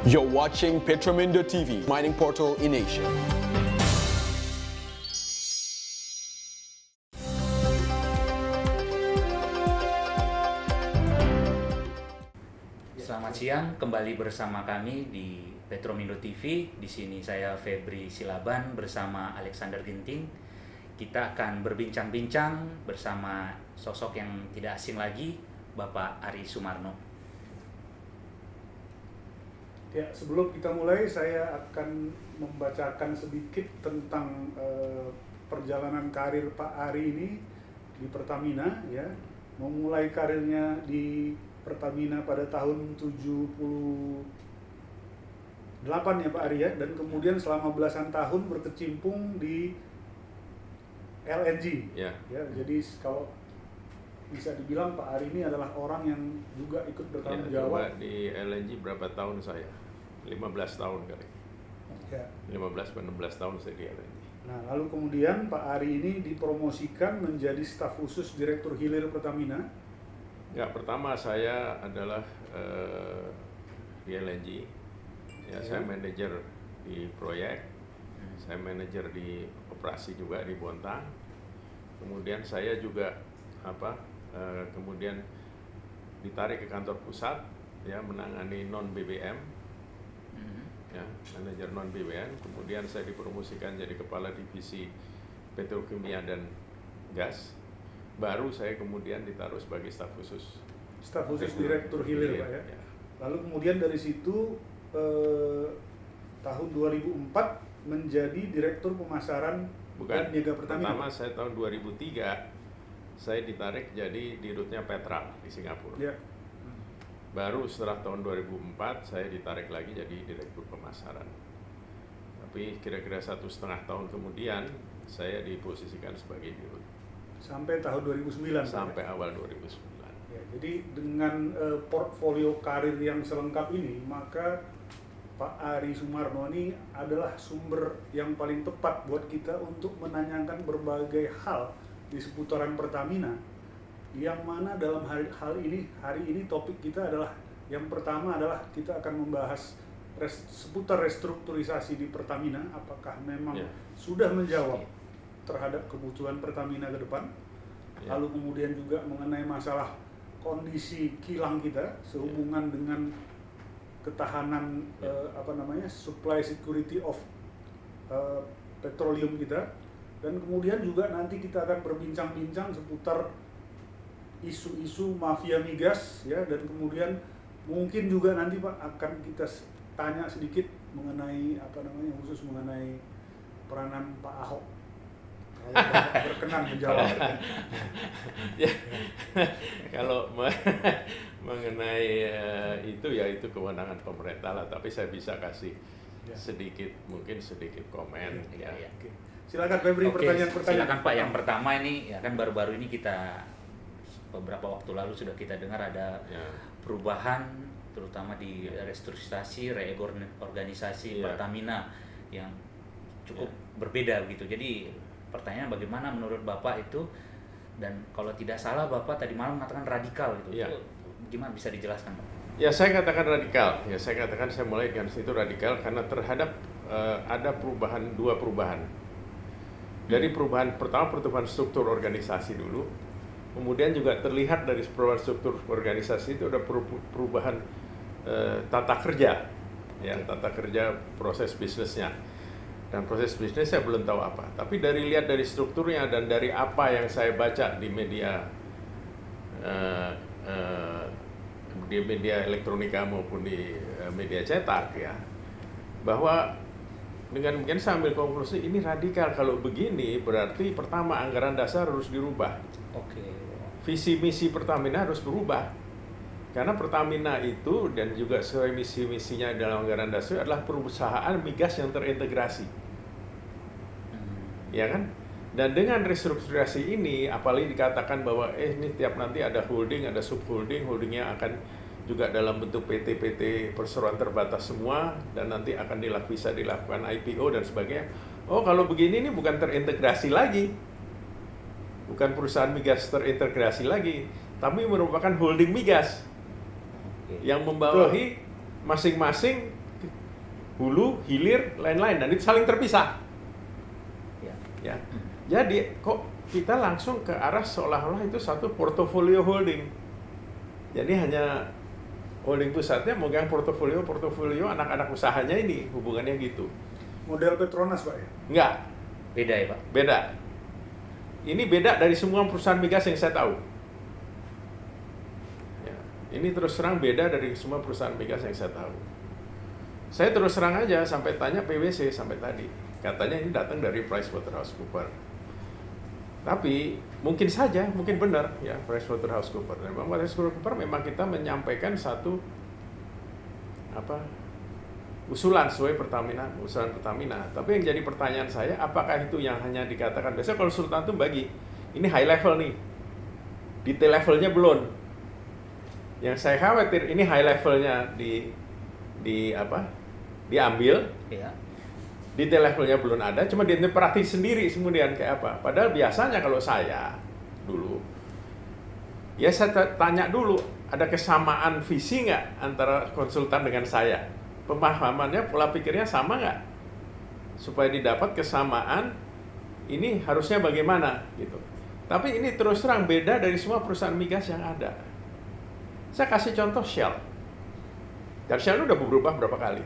You're watching Petromindo TV, mining portal in Asia. Selamat siang, kembali bersama kami di Petromindo TV. Di sini saya Febri Silaban bersama Alexander Ginting. Kita akan berbincang-bincang bersama sosok yang tidak asing lagi, Bapak Ari Sumarno. Ya, sebelum kita mulai, saya akan membacakan sedikit tentang perjalanan karir Pak Ari ini di Pertamina. Ya, memulai karirnya di Pertamina pada tahun 78 ya Pak Ari ya, dan kemudian selama belasan tahun berkecimpung di LNG. Ya. Ya, jadi kalau bisa dibilang Pak Ari ini adalah orang yang juga ikut bertanggung jawab. Di LNG berapa tahun saya? 15 tahun kali. Ya. 15-16 tahun saya di LNG. Nah, lalu kemudian Pak Ari ini dipromosikan menjadi staf khusus Direktur Hilir Pertamina. Ya, pertama saya adalah di LNG. Ya, saya manajer di proyek. Saya manajer di operasi juga di Bontang. Kemudian saya juga kemudian ditarik ke kantor pusat ya, menangani non BBM. Ya, manajer non BBM. Kemudian saya dipromosikan jadi kepala divisi petrokimia dan gas. Baru saya kemudian ditaruh sebagai staf khusus. Staf khusus Direktur Hilir Pak ya. Ya. Lalu kemudian dari situ tahun 2004 menjadi Direktur Pemasaran dan Niaga Pertamina. Pertama saya tahun 2003 saya ditarik jadi dirutnya Petra di Singapura. Ya. Baru setelah tahun 2004 saya ditarik lagi jadi Direktur Pemasaran. Tapi kira-kira 1,5 tahun kemudian saya diposisikan sebagai dirut. Sampai tahun 2009. Sampai Pak, ya? awal 2009. Ya, jadi dengan portfolio karir yang selengkap ini, maka Pak Ari Sumarno ini adalah sumber yang paling tepat buat kita untuk menanyakan berbagai hal di seputaran Pertamina. Yang mana dalam hari ini topik kita adalah, yang pertama adalah kita akan membahas seputar restrukturisasi di Pertamina. Apakah memang sudah menjawab terhadap kebutuhan Pertamina ke depan? Lalu kemudian juga mengenai masalah kondisi kilang kita sehubungan dengan ketahanan supply security of petroleum kita, dan kemudian juga nanti kita akan berbincang-bincang seputar isu-isu mafia migas ya, dan kemudian mungkin juga nanti Pak akan kita tanya sedikit mengenai khusus mengenai peranan Pak Ahok. Kalau Bapak berkenan menjawab. Ya, kalau mengenai itu ya itu kewenangan pemerintah lah, tapi saya bisa kasih sedikit komen. Ya. Oke. Silakan Febri, pertanyaan-pertanyaan. Silakan Pak. Yang pertama ini ya kan baru-baru ini kita beberapa waktu lalu sudah kita dengar ada perubahan terutama di restrukturisasi, reorganisasi Pertamina yang cukup berbeda gitu. Jadi pertanyaan bagaimana menurut Bapak itu, dan kalau tidak salah Bapak tadi malam mengatakan radikal gitu. Itu gimana, bisa dijelaskan Pak? Ya, saya katakan radikal. Ya, saya mulai dengan situ radikal karena terhadap ada dua perubahan. Dari perubahan pertama, perubahan struktur organisasi dulu. Kemudian juga terlihat dari perubahan struktur organisasi itu ada perubahan tata kerja. Ya, tata kerja proses bisnisnya. Dan proses bisnis saya belum tahu apa. Tapi lihat dari strukturnya dan dari apa yang saya baca di media elektronika maupun di media cetak ya, bahwa dengan mungkin saya ambil konklusi ini radikal. Kalau begini berarti pertama anggaran dasar harus dirubah. Oke. Visi misi Pertamina harus berubah. Karena Pertamina itu dan juga sesuai misi-misinya dalam anggaran dasar adalah perusahaan migas yang terintegrasi. Ya kan? Dan dengan restrukturisasi ini, apalagi dikatakan bahwa ini tiap nanti ada holding, ada subholding, holdingnya akan juga dalam bentuk PT-PT perseroan terbatas semua, dan nanti akan bisa dilakukan IPO dan sebagainya. Oh, kalau begini ini bukan terintegrasi lagi, bukan perusahaan migas terintegrasi lagi, tapi merupakan holding migas yang membawahi masing-masing hulu, hilir, lain-lain, dan itu saling terpisah. Ya. Ya. Jadi kok kita langsung ke arah seolah-olah itu satu portofolio holding. Jadi hanya holding pusatnya megang portofolio anak-anak usahanya ini, hubungannya gitu. Model Petronas, Pak ya? Enggak, Beda ya Pak? beda. Ini beda dari semua perusahaan migas yang saya tahu. Ya, ini terus terang beda dari semua perusahaan migas yang saya tahu. Saya terus terang aja sampai tanya PwC sampai tadi. Katanya ini datang dari PricewaterhouseCoopers. Tapi mungkin saja, mungkin benar ya PricewaterhouseCoopers. Memang PricewaterhouseCoopers memang kita menyampaikan satu usulan sesuai usulan Pertamina. Tapi yang jadi pertanyaan saya, apakah itu yang hanya dikatakan biasa konsultan itu bagi ini high level nih, detail levelnya belum. Yang saya khawatir ini high levelnya diambil, Ya. detail levelnya belum ada, cuma diinterpretasi sendiri kemudian kayak apa. Padahal biasanya kalau saya dulu, ya saya tanya dulu, ada kesamaan visi nggak antara konsultan dengan saya? Pemahamannya, pola pikirnya sama nggak? Supaya didapat kesamaan, ini harusnya bagaimana gitu. Tapi ini terus terang beda dari semua perusahaan migas yang ada. Saya kasih contoh Shell. Dan Shell udah berubah berapa kali.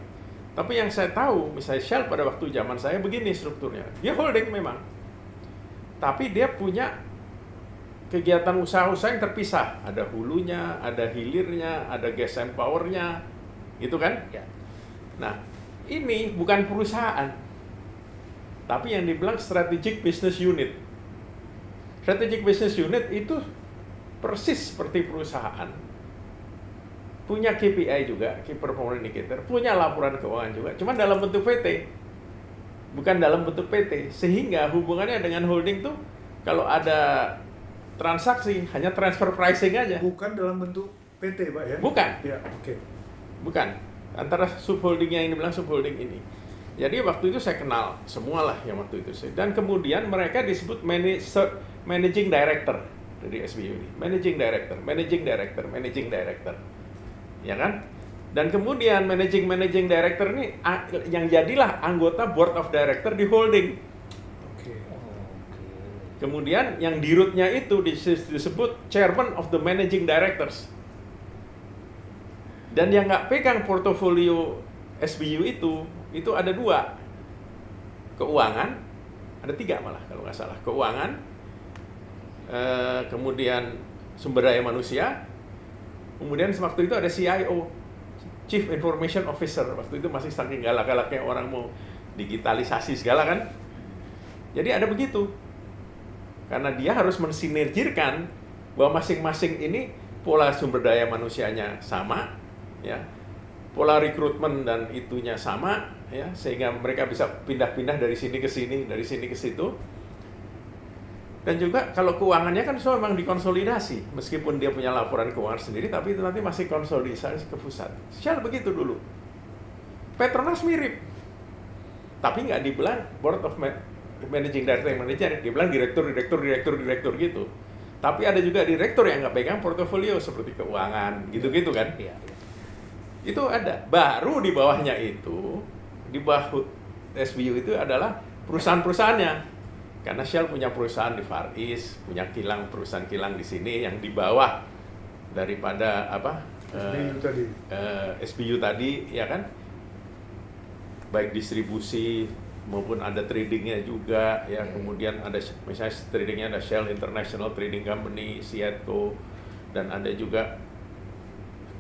Tapi yang saya tahu, misalnya Shell pada waktu zaman saya begini strukturnya. Dia holding memang. Tapi dia punya kegiatan usaha-usaha yang terpisah. Ada hulunya, ada hilirnya, ada gas and power-nya. Gitu kan? Ya. Nah, ini bukan perusahaan. Tapi yang dibilang strategic business unit. Strategic business unit itu persis seperti perusahaan. Punya KPI juga, Key Performance Indicator, punya laporan keuangan juga, cuma dalam bentuk PT, bukan dalam bentuk PT, sehingga hubungannya dengan holding tuh kalau ada transaksi hanya transfer pricing aja. Bukan dalam bentuk PT, Pak ya? Bukan. Ya, oke. Bukan. Antara subholdingnya yang dibilang subholding ini. Jadi waktu itu saya kenal semualah yang waktu itu. Dan kemudian mereka disebut managing director dari SBU ini. Managing director. Ya kan? Dan kemudian managing director ini yang jadilah anggota board of director di holding. Oke. Kemudian yang di root-nya itu disebut chairman of the managing directors. Dan yang nggak pegang portofolio SBU itu ada 2. Keuangan, ada 3 malah kalau nggak salah. Keuangan, kemudian sumber daya manusia, kemudian waktu itu ada CIO, Chief Information Officer. Waktu itu masih saking galak-galaknya orang mau digitalisasi segala kan. Jadi ada begitu. Karena dia harus mensinergirkan bahwa masing-masing ini pola sumber daya manusianya sama, ya, pola rekrutmen dan itunya sama, ya, sehingga mereka bisa pindah-pindah dari sini ke sini, dari sini ke situ. Dan juga kalau keuangannya kan semua memang dikonsolidasi, meskipun dia punya laporan keuangan sendiri, tapi itu nanti masih konsolidasi ke pusat. Shell begitu dulu. Petronas mirip, tapi nggak dibilang board of managing director yang manajer, dibilang direktur gitu. Tapi ada juga direktur yang nggak pegang portofolio seperti keuangan, gitu-gitu kan? Iya. Itu ada. Baru di bawahnya itu, di bawah SBU itu adalah perusahaan-perusahaannya. Karena Shell punya perusahaan di Far East, punya perusahaan kilang di sini yang di bawah daripada SBU tadi, ya kan? Baik distribusi maupun ada tradingnya juga, ya. Kemudian ada misalnya tradingnya ada Shell International Trading Company, Sietco, dan ada juga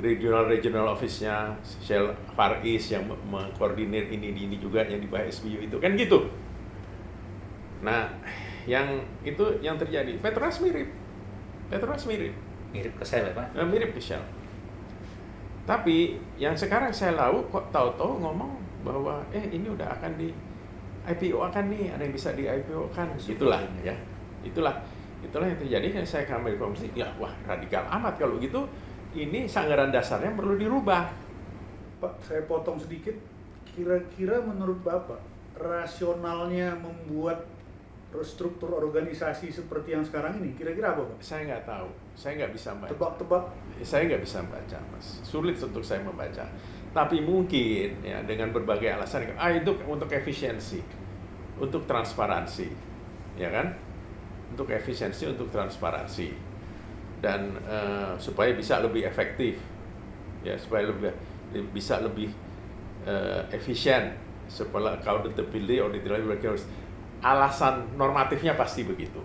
regional office-nya Shell Far East yang mengkoordinir ini juga yang di bawah SBU itu kan gitu. Nah, yang itu yang terjadi. Petronas mirip Mirip ke Shell ya Pak? mirip ke Shell. Tapi yang sekarang saya tahu kok tahu-tahu ngomong bahwa ini udah akan di IPO kan nih, ada yang bisa di IPO kan. Itulah ya. Itulah yang terjadi. Yang saya ambil informasi, ya wah radikal amat kalau gitu. Ini anggaran dasarnya perlu dirubah. Pak, saya potong sedikit. Kira-kira menurut Bapak, rasionalnya membuat struktur organisasi seperti yang sekarang ini, kira-kira apa, Pak? Saya nggak tahu. Saya nggak bisa baca. Tebak-tebak? Saya nggak bisa baca, Mas. Sulit untuk saya membaca. Tapi mungkin ya dengan berbagai alasan, itu untuk efisiensi, untuk transparansi, ya kan? Untuk efisiensi, untuk transparansi, dan supaya bisa lebih efektif, ya supaya bisa lebih efisien, supaya accountability alasan normatifnya pasti begitu.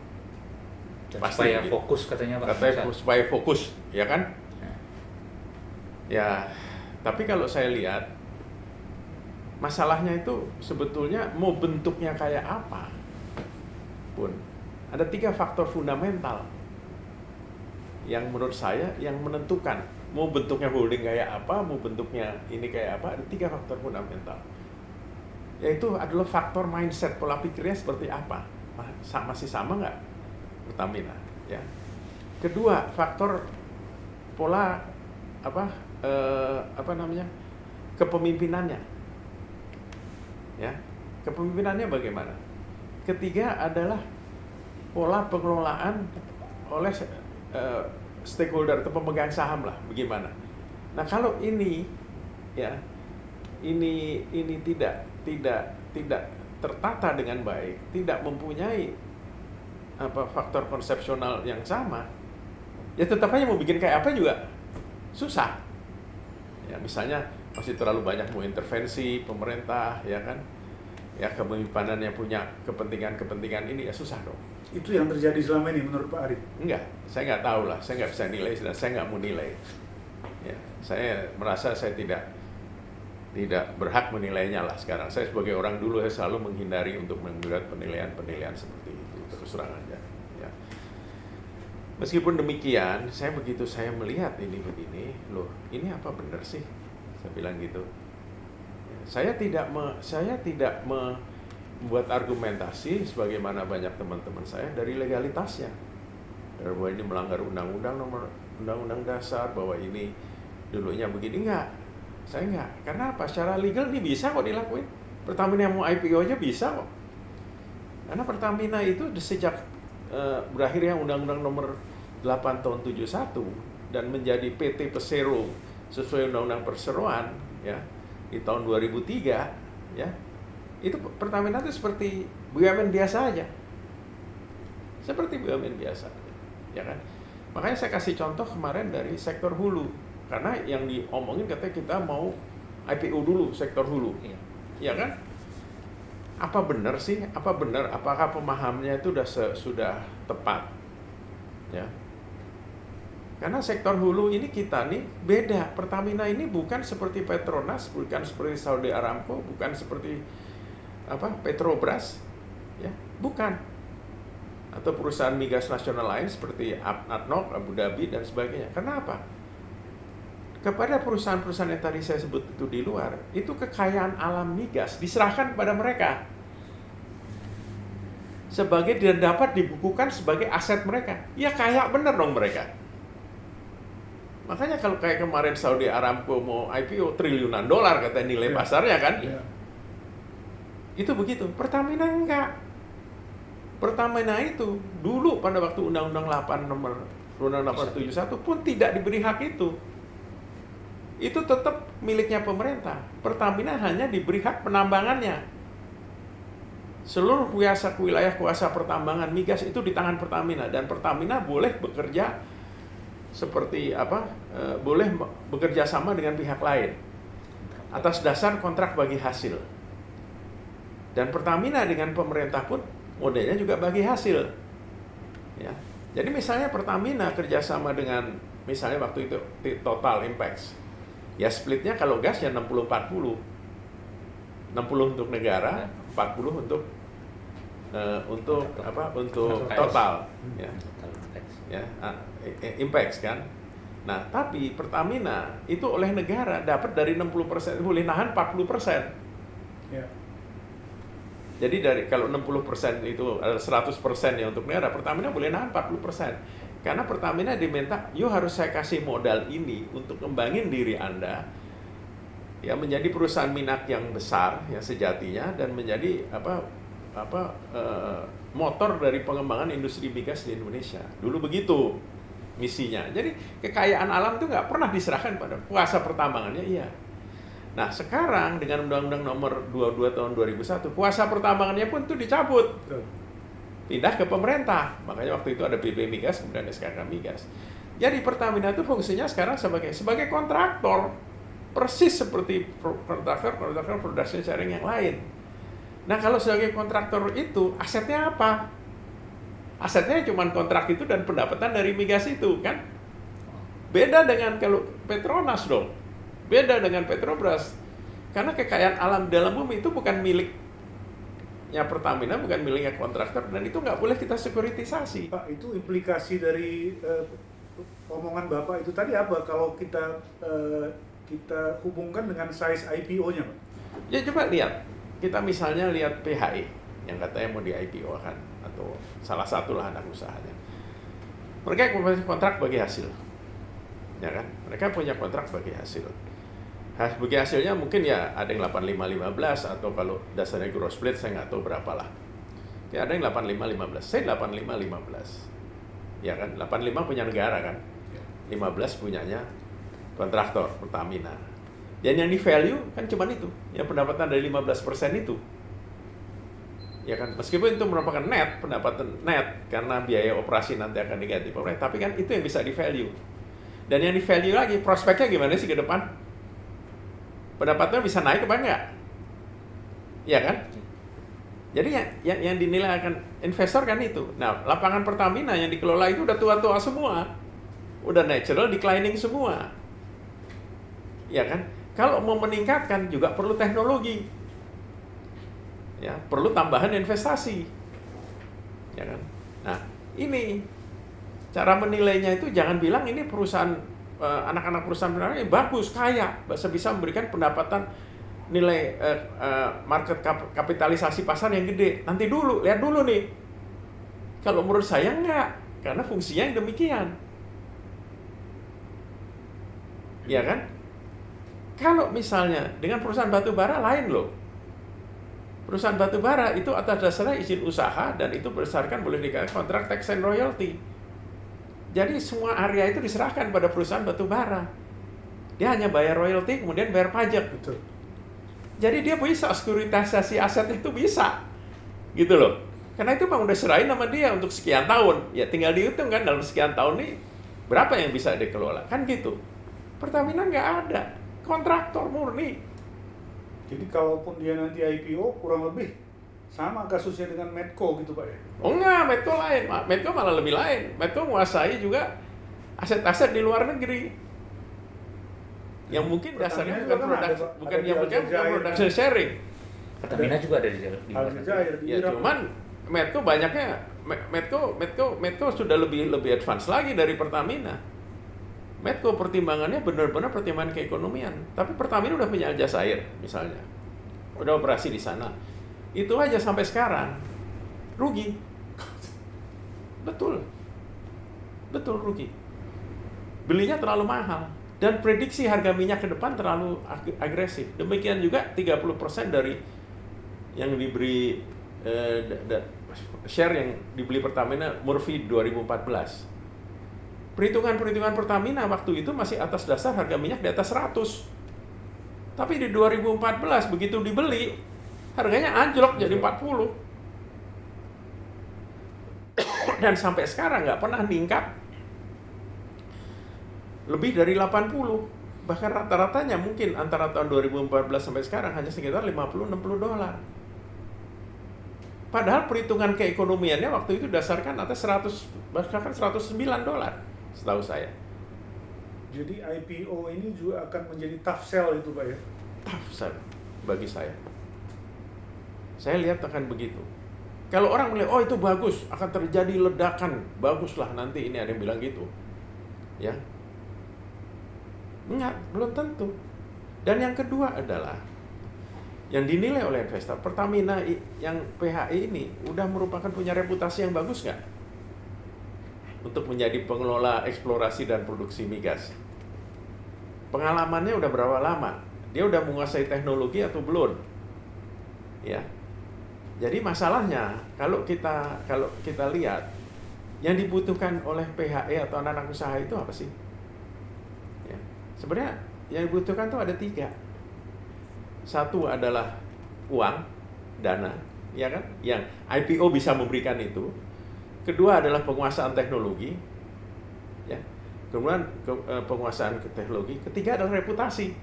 Dan Pasti supaya begitu. fokus katanya Pak. Supaya fokus, ya kan? Ya, tapi kalau saya lihat masalahnya itu sebetulnya mau bentuknya kayak apa pun ada 3 faktor fundamental yang menurut saya yang menentukan mau bentuknya holding kayak apa, mau bentuknya ini kayak apa. Ada 3 faktor fundamental, yaitu adalah faktor mindset, pola pikirnya seperti apa, masih sama nggak Pertamina, ya. Kedua, faktor pola kepemimpinannya, ya, kepemimpinannya bagaimana. Ketiga adalah pola pengelolaan oleh stakeholder atau pemegang saham lah, bagaimana. Nah kalau ini, ya, ini tidak tertata dengan baik, tidak mempunyai faktor konsepsional yang sama, ya tetap aja mau bikin kayak apa juga susah. Ya misalnya masih terlalu banyak mau intervensi pemerintah, ya kan? Ya kepemimpinan yang punya kepentingan ini ya susah dong. Itu yang terjadi selama ini menurut Pak Ari? Enggak, saya nggak tahu lah, saya nggak bisa nilai dan saya nggak mau nilai. Ya, saya merasa saya tidak berhak menilainya lah sekarang. Saya sebagai orang dulu saya selalu menghindari untuk membuat penilaian seperti itu, terus terang aja. Ya. Meskipun demikian, begitu saya melihat ini begini, loh, ini apa benar sih? Saya bilang gitu. Ya, saya tidak membuat argumentasi sebagaimana banyak teman-teman saya dari legalitasnya. Bahwa ini melanggar undang-undang dasar, bahwa ini dulunya begini, enggak. Saya enggak. Karena apa? Secara legal ini bisa kok dilakuin. Pertamina yang mau IPO aja bisa kok. Karena Pertamina itu sejak berakhirnya Undang-Undang Nomor 8 Tahun 71 dan menjadi PT Persero sesuai Undang-Undang Perseroan, ya, di tahun 2003, ya, itu Pertamina itu seperti BUMN biasa aja, seperti BUMN biasa, ya kan. Makanya saya kasih contoh kemarin dari sektor hulu, karena yang diomongin katanya kita mau IPO dulu sektor hulu, ya kan. Apa benar sih? Apakah pemahamannya itu sudah tepat? Ya. Karena sektor hulu ini kita nih beda. Pertamina ini bukan seperti Petronas, bukan seperti Saudi Aramco, bukan seperti Petrobras, ya, bukan. Atau perusahaan migas nasional lain seperti ADNOC, Abu Dhabi dan sebagainya. Kenapa? Kepada perusahaan-perusahaan yang tadi saya sebut itu di luar, itu kekayaan alam migas diserahkan kepada mereka sebagai dan dapat dibukukan sebagai aset mereka. Ya kaya bener dong mereka. Makanya kalau kayak kemarin Saudi Aramco mau IPO triliunan dolar kata nilai pasarnya kan, itu begitu. Pertamina enggak. Pertamina itu dulu pada waktu Undang-Undang 871 pun tidak diberi hak itu. Itu tetap miliknya pemerintah. Pertamina hanya diberi hak penambangannya. Seluruh wilayah kuasa pertambangan migas itu di tangan Pertamina, dan Pertamina boleh bekerja seperti boleh bekerja sama dengan pihak lain atas dasar kontrak bagi hasil. Dan Pertamina dengan pemerintah pun modelnya juga bagi hasil. Ya. Jadi misalnya Pertamina kerjasama dengan misalnya waktu itu Total Impact. Ya splitnya kalau gas ya 60-40. 60 untuk negara, 40 untuk Total. Ya. Ya, Impact kan. Nah, tapi Pertamina itu oleh negara dapat dari 60%, boleh nahan 40%. Ya. Jadi kalau 60% itu ada 100% ya untuk negara, Pertamina boleh nahan 40%. Karena Pertamina diminta, yuk harus saya kasih modal ini untuk kembangin diri Anda, ya menjadi perusahaan minyak yang besar, yang sejatinya, dan menjadi motor dari pengembangan industri migas di Indonesia. Dulu begitu misinya. Jadi kekayaan alam itu nggak pernah diserahkan pada kuasa pertambangannya, iya. Nah, sekarang dengan Undang-Undang Nomor 22 Tahun 2001, kuasa pertambangannya pun itu dicabut. Pindah ke pemerintah. Makanya waktu itu ada PP Migas, kemudian SKK Migas. Jadi Pertamina itu fungsinya sekarang sebagai kontraktor. Persis seperti kontraktor production sharing yang lain. Nah, kalau sebagai kontraktor itu, asetnya apa? Asetnya cuma kontrak itu dan pendapatan dari migas itu, kan? Beda dengan kalau Petronas dong. Beda dengan Petrobras. Karena kekayaan alam dalam bumi itu bukan miliknya Pertamina, bukan miliknya kontraktor, dan itu nggak boleh kita sekuritisasi. Pak, itu implikasi dari omongan Bapak itu tadi apa kalau kita hubungkan dengan size IPO-nya, Pak? Ya coba lihat, kita misalnya lihat PHI yang katanya mau di IPO kan, atau salah satu lah anak usahanya. Mereka punya kontrak bagi hasil, ya kan? Mereka punya kontrak bagi hasil. Bagi hasilnya mungkin ya ada yang 85-15 atau kalau dasarnya gross split saya nggak tahu berapa lah. Ya ada yang 85-15, saya 85-15. Ya kan, 85 punya negara kan, 15 punyanya kontraktor Pertamina. Dan yang di value kan cuma itu, yang pendapatan dari 15% itu. Ya kan, meskipun itu merupakan net, pendapatan net karena biaya operasi nanti akan diganti pemerintah, tapi kan itu yang bisa di value. Dan yang di value lagi, prospeknya gimana sih ke depan? Pendapatannya bisa naik apa enggak? Ya kan? Jadi yang dinilai akan investor kan itu. Nah, lapangan Pertamina yang dikelola itu udah tua-tua semua. Udah natural declining semua. Ya kan? Kalau mau meningkatkan juga perlu teknologi. Ya, perlu tambahan investasi. Ya kan? Nah, ini cara menilainya itu jangan bilang ini perusahaan anak-anak perusahaan bagus, kaya, bisa memberikan pendapatan nilai market kapitalisasi pasar yang gede. Nanti dulu, lihat dulu nih. Kalau menurut saya enggak, karena fungsinya yang demikian. Ya kan? Kalau misalnya dengan perusahaan batu bara lain loh. Perusahaan batu bara itu atas dasarnya izin usaha dan itu berdasarkan boleh dikatakan kontrak tax and royalty. Jadi semua area itu diserahkan pada perusahaan batu bara. Dia hanya bayar royalti, kemudian bayar pajak. Betul. Jadi dia bisa sekuritisasi aset itu bisa. Gitu loh. Karena itu memang udah serahin sama dia untuk sekian tahun. Ya tinggal dihitung kan dalam sekian tahun nih berapa yang bisa dikelola. Kan gitu. Pertamina nggak ada. Kontraktor murni. Jadi kalaupun dia nanti IPO kurang lebih sama kasusnya dengan Medco gitu Pak ya? Oh enggak, Medco lain. Medco malah lebih lain. Medco menguasai juga aset-aset di luar negeri. Yang mungkin dasarnya bukan production sharing. Pertamina juga ada di luar Aljazair, negeri. Ya cuman Medco banyaknya Medco sudah lebih advance lagi dari Pertamina. Medco pertimbangannya benar-benar pertimbangan keekonomian. Tapi Pertamina udah punya Aljazair misalnya. Udah operasi di sana. Itu aja sampai sekarang rugi. Betul rugi. Belinya terlalu mahal dan prediksi harga minyak ke depan terlalu agresif. Demikian juga 30% dari yang diberi share yang dibeli Pertamina Murphy 2014. Perhitungan Pertamina waktu itu masih atas dasar harga minyak di atas 100. Tapi di 2014 begitu dibeli harganya anjlok jadi 40. Dan sampai sekarang nggak pernah meningkat lebih dari 80. Bahkan rata-ratanya mungkin antara tahun 2014 sampai sekarang hanya sekitar $50-60. Padahal perhitungan keekonomiannya waktu itu dasarkan atas 100, bahkan $109 setahu saya. Jadi IPO ini juga akan menjadi tough sell itu Pak ya? Tough sell bagi saya. Saya lihat akan begitu. Kalau orang melihat, oh itu bagus, akan terjadi ledakan, baguslah nanti ini ada yang bilang gitu. Ya. Enggak, belum tentu. Dan yang kedua adalah yang dinilai oleh investor, Pertamina yang PHI ini udah merupakan punya reputasi yang bagus nggak? Untuk menjadi pengelola eksplorasi dan produksi migas. Pengalamannya udah berapa lama? Dia udah menguasai teknologi atau belum? Ya. Jadi masalahnya kalau kita lihat yang dibutuhkan oleh PHI atau anak-anak usaha itu apa sih? Ya. Sebenarnya yang dibutuhkan tuh ada 3. Satu adalah uang, dana, ya kan? Yang IPO bisa memberikan itu. Kedua adalah penguasaan teknologi, ya. Kemudian penguasaan teknologi. Ketiga adalah reputasi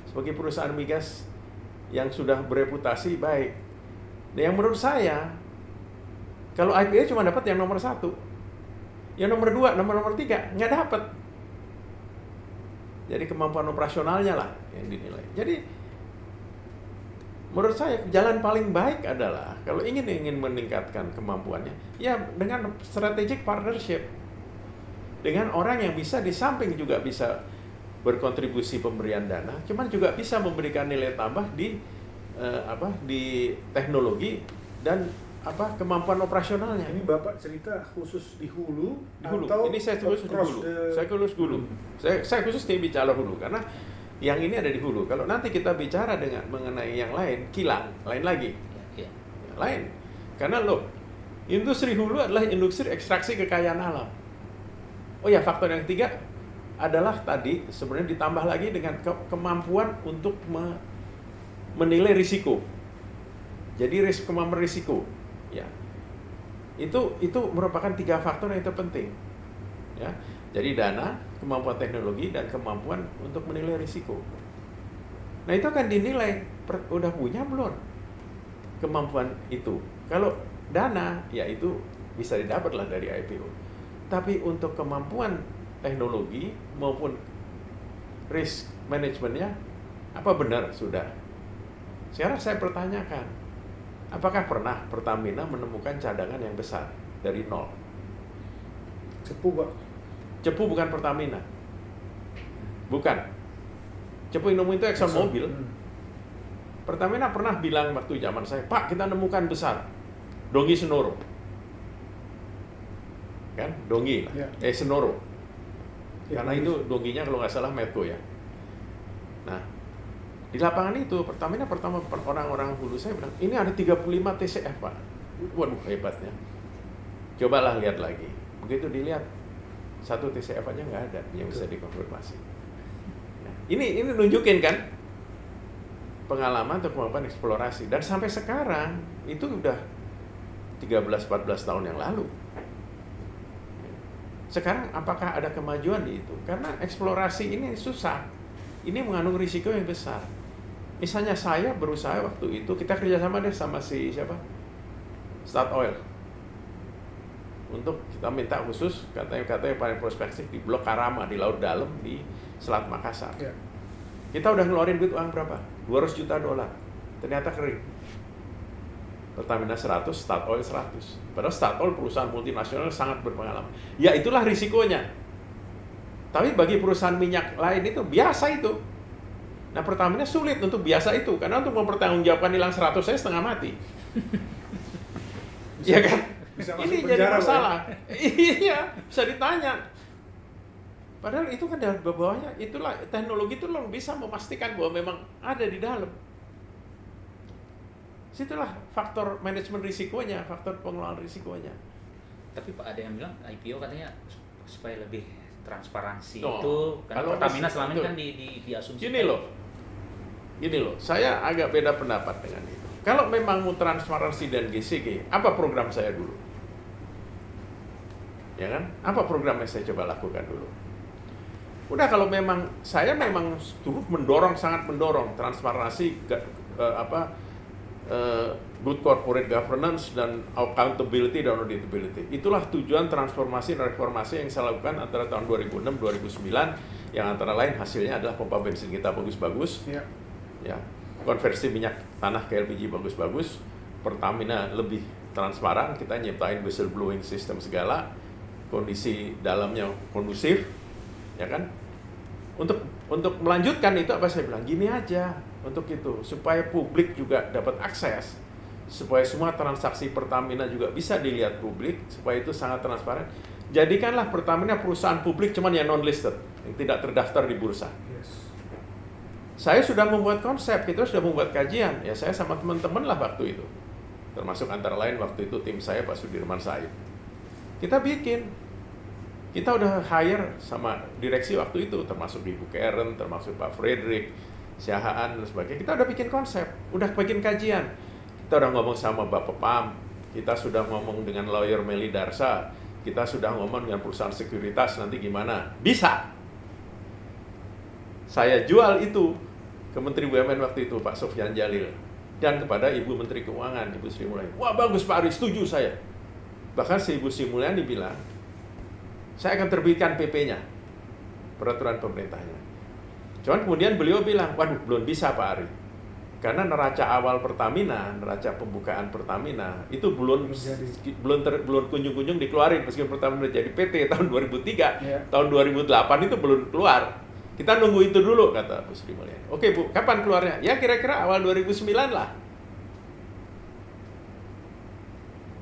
sebagai perusahaan migas yang sudah bereputasi baik. Nah, yang menurut saya, kalau IPO cuma dapat yang nomor 1, yang nomor 2, nomor 3 nggak dapat. Jadi kemampuan operasionalnya lah yang dinilai. Jadi menurut saya jalan paling baik adalah kalau ingin meningkatkan kemampuannya, ya dengan strategic partnership dengan orang yang bisa di samping juga bisa berkontribusi pemberian dana, cuman juga bisa memberikan nilai tambah di di teknologi dan kemampuan operasionalnya. Ini Bapak cerita khusus di hulu, Di hulu. atau Ini saya khusus di hulu. Saya khusus dulu. Saya khusus bicara hulu karena yang ini ada di hulu. Kalau nanti kita bicara mengenai yang lain, kilang, lain lagi. Ya. Lain. Karena industri hulu adalah industri ekstraksi kekayaan alam. Oh ya, faktor yang ketiga adalah tadi sebenarnya ditambah lagi dengan kemampuan untuk menilai risiko. Jadi kemampuan risiko, ya. Itu merupakan 3 faktor yang terpenting. Ya. Jadi dana, kemampuan teknologi, dan kemampuan untuk menilai risiko. Nah, itu akan dinilai, udah punya belum kemampuan itu. Kalau dana, ya itu bisa didapat lah dari IPO. Tapi untuk kemampuan teknologi maupun risk manajemennya, apa benar sudah? Sekarang saya pertanyakan, apakah pernah Pertamina menemukan cadangan yang besar dari nol? Cepu, Pak. Cepu bukan Pertamina. Bukan. Cepu yang nemu itu ExxonMobil. Pertamina pernah bilang waktu zaman saya, Pak, kita nemukan besar. Dongi Senoro. Kan? Dongi lah. Ya. Senoro. Ya, Karena itu Donginya kalau nggak salah Medco ya. Nah, di lapangan itu Pertamina pertama orang-orang hulu saya bilang, ini ada 35 TCF, Pak. Waduh, hebatnya. Cobalah lihat lagi. Begitu dilihat, 1 TCF aja nggak ada yang bisa dikonfirmasi. Nah, ini nunjukin kan pengalaman atau kemampuan eksplorasi. Dan sampai sekarang itu udah 13-14 tahun yang lalu. Sekarang apakah ada kemajuan di itu? Karena eksplorasi ini susah. Ini mengandung risiko yang besar. Misalnya saya berusaha waktu itu, kita kerjasama deh sama siapa? Statoil. Untuk kita minta khusus katanya paling prospektif di Blok Karama di Laut Dalam di Selat Makassar. Ya. Kita udah ngeluarin duit uang berapa? $200 juta. Ternyata kering. Pertamina 100, Statoil 100. Padahal Statoil perusahaan multinasional sangat berpengalaman. Ya itulah risikonya. Tapi bagi perusahaan minyak lain itu biasa itu. Nah, Pertamina sulit untuk biasa itu karena untuk mempertanggungjawabkan hilang 100 saya setengah mati. Iya kan? Bisa Ini masuk jadi penjara, masalah. Iya, bisa ditanya. Padahal itu kan dari bawahnya, itulah teknologi itu lo bisa memastikan bahwa memang ada di dalam. Situlah faktor manajemen risikonya, faktor pengelolaan risikonya. Tapi Pak, ada yang bilang IPO katanya supaya lebih transparansi Oh, itu kan kalau Pertamina masih- selama ini betul. kan diasumsikan. Gini loh, saya agak beda pendapat dengan itu. Kalau memang mau transparansi dan GCG, apa program saya dulu? Ya kan? Apa program yang saya coba lakukan dulu? Udah, kalau memang saya memang terus sangat mendorong transparansi, good corporate governance dan accountability dan auditability. Itulah tujuan transformasi dan reformasi yang saya lakukan antara tahun 2006-2009, yang antara lain hasilnya adalah pompa bensin kita bagus-bagus, ya, konversi minyak tanah ke LPG bagus-bagus, Pertamina lebih transparan, kita nyiptain whistleblowing system segala, kondisi dalamnya kondusif, ya kan? Untuk melanjutkan itu apa saya bilang, gini aja untuk itu, supaya publik juga dapat akses, supaya semua transaksi Pertamina juga bisa dilihat publik, supaya itu sangat transparan. Jadikanlah Pertamina perusahaan publik cuman yang non-listed, yang tidak terdaftar di bursa. Saya sudah membuat konsep, kita sudah membuat kajian, ya saya sama teman-teman lah waktu itu. Termasuk antara lain waktu itu tim saya Pak Sudirman Said. Kita udah hire sama direksi waktu itu, termasuk Ibu Karen, termasuk Pak Frederick, Siahaan dan sebagainya. Kita udah bikin konsep, udah bikin kajian. Kita udah ngomong sama Bapak Pam, kita sudah ngomong dengan lawyer Meli Darsa, kita sudah ngomong dengan perusahaan sekuritas nanti gimana. Bisa. Saya jual itu ke Menteri BUMN waktu itu, Pak Sofyan Jalil. Dan kepada Ibu Menteri Keuangan, Ibu Sri Mulyani. Wah bagus Pak Ari, setuju saya. Bahkan si Ibu Sri Mulyani bilang, saya akan terbitkan PP-nya, peraturan pemerintahnya. Cuman kemudian beliau bilang, waduh belum bisa Pak Ari. Karena neraca awal Pertamina, neraca pembukaan Pertamina, itu belum kunjung-kunjung dikeluarin. Meskipun Pertamina jadi PT tahun 2003, tahun 2008 itu belum keluar. Kita nunggu itu dulu, kata Bu Sri Mulyani. Oke Bu, kapan keluarnya? Ya kira-kira awal 2009 lah.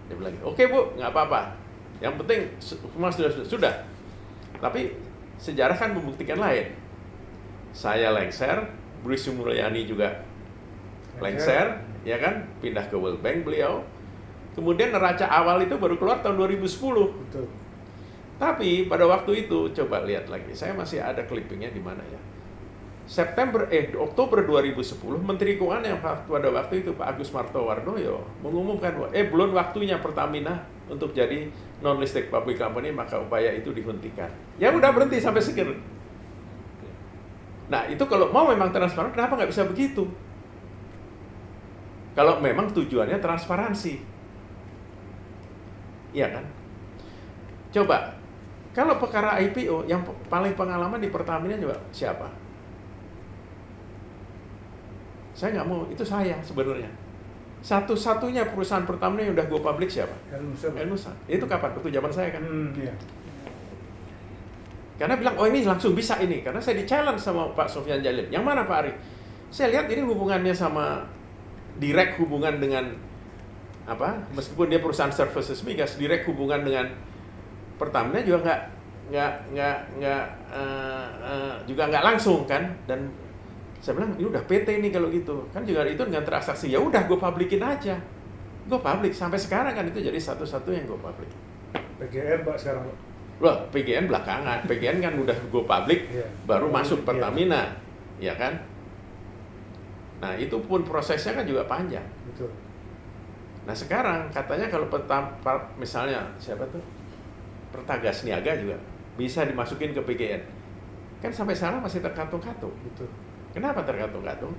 Dia bilang, oke Bu, nggak apa-apa. Yang penting semua sudah. Tapi sejarah kan membuktikan lain. Saya lengser, Bu Sri Mulyani juga lengser, ya kan? Pindah ke World Bank beliau. Kemudian neraca awal itu baru keluar tahun 2010. Betul. Tapi pada waktu itu, coba lihat lagi, saya masih ada clippingnya di mana ya. Oktober 2010, Menteri Keuangan yang pada waktu itu Pak Agus Martowardoyo mengumumkan bahwa belum waktunya Pertamina untuk jadi non-listed public company, maka upaya itu dihentikan. Ya udah berhenti sampai segitu. Nah itu kalau mau memang transparan, kenapa nggak bisa begitu? Kalau memang tujuannya transparansi. Iya kan? Coba, kalau perkara IPO, yang paling pengalaman di Pertamina juga siapa? Saya nggak mau, itu saya sebenarnya. Satu-satunya perusahaan Pertamina yang udah go public siapa? Elnusa. Itu kapan? Waktu zaman saya kan. Iya. Karena bilang, oh ini langsung bisa ini. Karena saya di-challenge sama Pak Sofyan Jalil. Yang mana Pak Ari? Saya lihat ini hubungannya sama, direct hubungan dengan, meskipun dia perusahaan services migas, direct hubungan dengan Pertamina juga nggak langsung kan. Dan saya bilang ini udah PT nih kalau gitu kan, juga itu dengan transaksi. Ya udah gue publikin aja, gue publik sampai sekarang kan, itu jadi satu-satu yang gue publik. PGN Pak sekarang Pak. Loh, PGN belakangan. PGN kan udah go public, baru masuk Pertamina, ya kan? Nah, itu pun prosesnya kan juga panjang. Betul. Nah, sekarang katanya kalau misalnya siapa tuh? Pertagas Niaga juga bisa dimasukin ke PGN. Kan sampai sekarang masih tergantung-gantung. Betul. Kenapa Kenapa tergantung-gantung?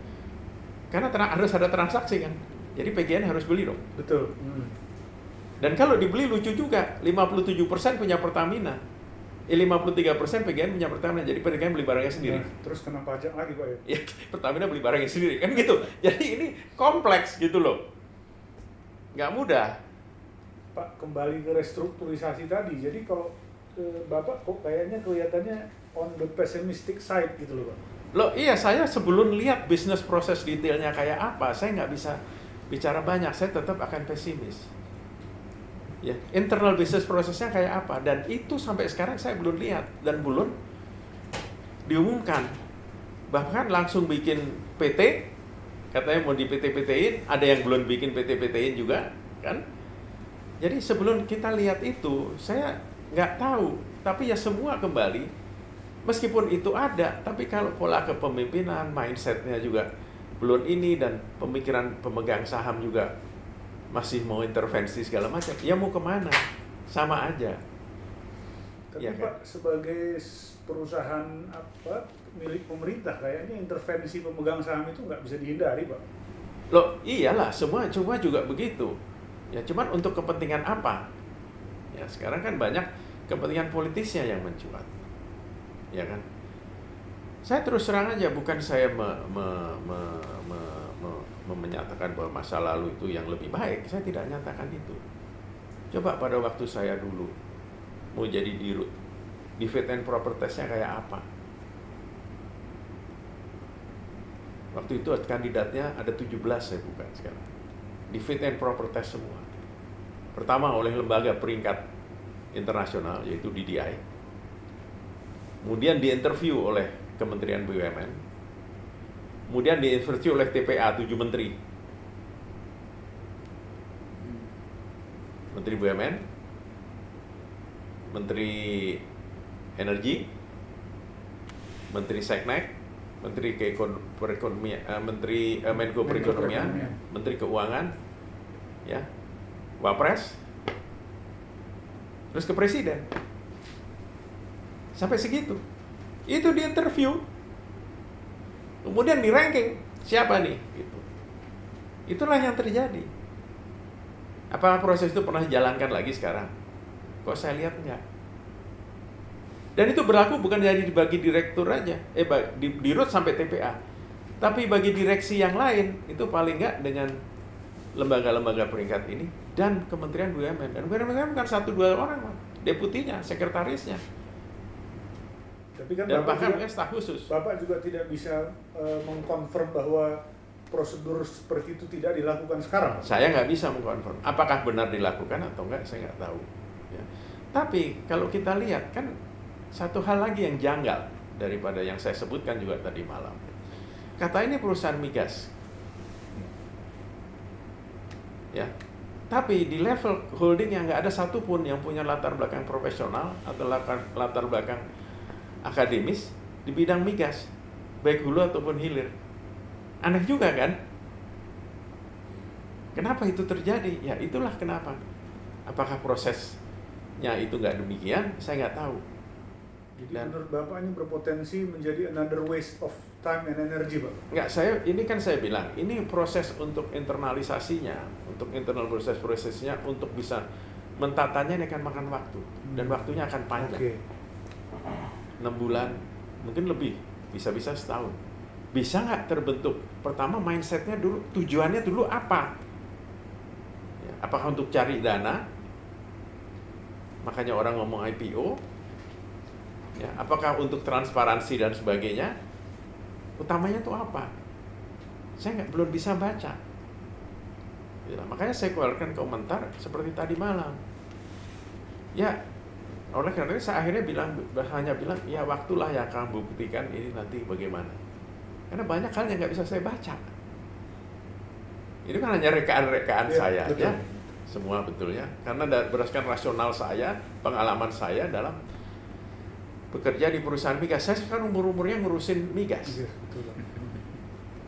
Karena harus ada transaksi kan. Jadi PGN harus beli dong. Betul. Dan kalau dibeli lucu juga, 57% punya Pertamina. 53% PGN punya Pertamina, jadi PGN beli barangnya sendiri. Nah, terus kena pajak lagi Pak ya? Ya, Pertamina beli barangnya sendiri, kan gitu. Jadi ini kompleks gitu loh. Nggak mudah. Pak, kembali ke restrukturisasi tadi. Jadi kalau Bapak kok kayaknya kelihatannya on the pessimistic side gitu loh Pak. Loh iya, saya sebelum lihat bisnis proses detailnya kayak apa, saya nggak bisa bicara banyak, saya tetap akan pesimis. Ya, internal business prosesnya kayak apa, dan itu sampai sekarang saya belum lihat dan belum diumumkan. Bahkan langsung bikin PT, katanya mau di PT-PT-in, ada yang belum bikin PT-PT-in juga, kan? Jadi sebelum kita lihat itu, saya nggak tahu, tapi ya semua kembali, meskipun itu ada, tapi kalau pola kepemimpinan, mindsetnya juga belum ini, dan pemikiran pemegang saham juga masih mau intervensi segala macam, ya mau kemana? Sama aja. Tapi Ya, Pak, kan? sebagai perusahaan milik pemerintah, kayaknya intervensi pemegang saham itu nggak bisa dihindari Pak. Loh iyalah, semua cuma juga begitu. Ya cuman untuk kepentingan apa? Ya sekarang kan banyak kepentingan politisnya yang mencuat. Ya kan? Saya terus terang aja, bukan saya menyatakan bahwa masa lalu itu yang lebih baik. Saya tidak nyatakan itu. Coba pada waktu saya dulu mau jadi dirut, di fit and proper testnya kayak apa? Waktu itu kandidatnya ada 17 saya buka sekarang. Di fit and proper test semua. Pertama oleh lembaga peringkat internasional yaitu DDI. Kemudian diinterview oleh Kementerian BUMN. Kemudian diinterview oleh TPA 7 menteri. Menteri BUMN, Menteri Energi, Menteri Seknek, Menteri Perekonomian, Menko Perekonomian, Menteri Keuangan, ya, Wapres, terus ke Presiden. Sampai segitu. Itu di interview. Kemudian di ranking siapa nih? Gitu. Itulah yang terjadi. Apakah proses itu pernah dijalankan lagi sekarang? Kok saya lihat enggak. Dan itu berlaku bukan jadi bagi direktur aja, di RUT sampai TPA. Tapi bagi direksi yang lain, itu paling enggak dengan lembaga-lembaga peringkat ini dan Kementerian BUMN. Dan BUMN bukan 1-2 orang, deputinya, sekretarisnya. Tapi kan dan Bapak bahkan juga, staf khusus. Bapak juga tidak bisa mengkonfirm bahwa prosedur seperti itu tidak dilakukan sekarang. Saya nggak bisa mengkonfirm apakah benar dilakukan atau enggak, saya nggak tahu. Ya. Tapi kalau kita lihat kan satu hal lagi yang janggal daripada yang saya sebutkan juga tadi malam. Kata ini perusahaan migas. Ya. Tapi di level holding yang nggak ada satupun yang punya latar belakang profesional atau latar belakang akademis di bidang migas, baik hulu ataupun hilir. Aneh juga kan? Kenapa itu terjadi? Ya itulah kenapa. Apakah prosesnya itu nggak demikian? Saya nggak tahu. Jadi menurut Bapak ini berpotensi menjadi another waste of time and energy, Pak? Enggak, ini kan saya bilang, ini proses untuk internalisasinya, untuk internal prosesnya, untuk bisa mentatanya ini akan makan waktu. Dan waktunya akan panjang. Okay. 6 bulan, mungkin lebih, bisa-bisa setahun. Bisa nggak terbentuk? Pertama mindsetnya dulu, tujuannya dulu apa? Ya, apakah untuk cari dana? Makanya orang ngomong IPO. Ya, apakah untuk transparansi dan sebagainya? Utamanya itu apa? Saya belum bisa baca. Ya, makanya saya keluarkan komentar seperti tadi malam. Ya, oleh karena itu saya akhirnya hanya bilang, ya waktulah yang akan membuktikan ini nanti bagaimana. Karena banyak hal yang nggak bisa saya baca. Itu kan hanya rekaan-rekaan saya, betul. ya. Semua betulnya. Karena berdasarkan rasional saya, pengalaman saya dalam bekerja di perusahaan migas. Saya sekarang umur-umurnya ngurusin migas. Iya, betul.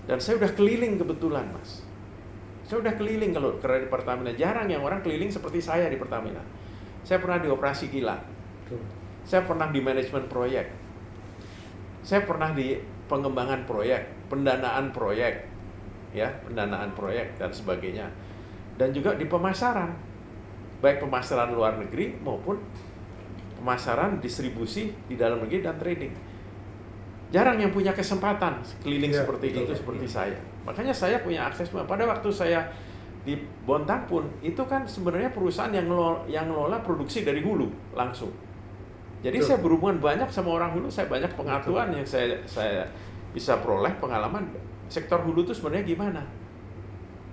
Dan saya udah keliling kebetulan, Mas. Saya udah keliling kalau kerja di Pertamina. Jarang yang orang keliling seperti saya di Pertamina. Saya pernah di operasi kilang. Betul. Saya pernah di manajemen proyek. Saya pernah di pengembangan proyek, pendanaan proyek, ya, pendanaan proyek dan sebagainya. Dan juga di pemasaran. Baik pemasaran luar negeri maupun pemasaran, distribusi di dalam negeri dan trading. Jarang yang punya kesempatan keliling seperti itu seperti saya. Makanya saya punya akses. Pada waktu saya di Bontang pun itu kan sebenarnya perusahaan yang ngelola produksi dari hulu langsung. Jadi saya berhubungan banyak sama orang hulu, saya banyak pengetahuan yang saya bisa peroleh pengalaman sektor hulu itu sebenarnya gimana.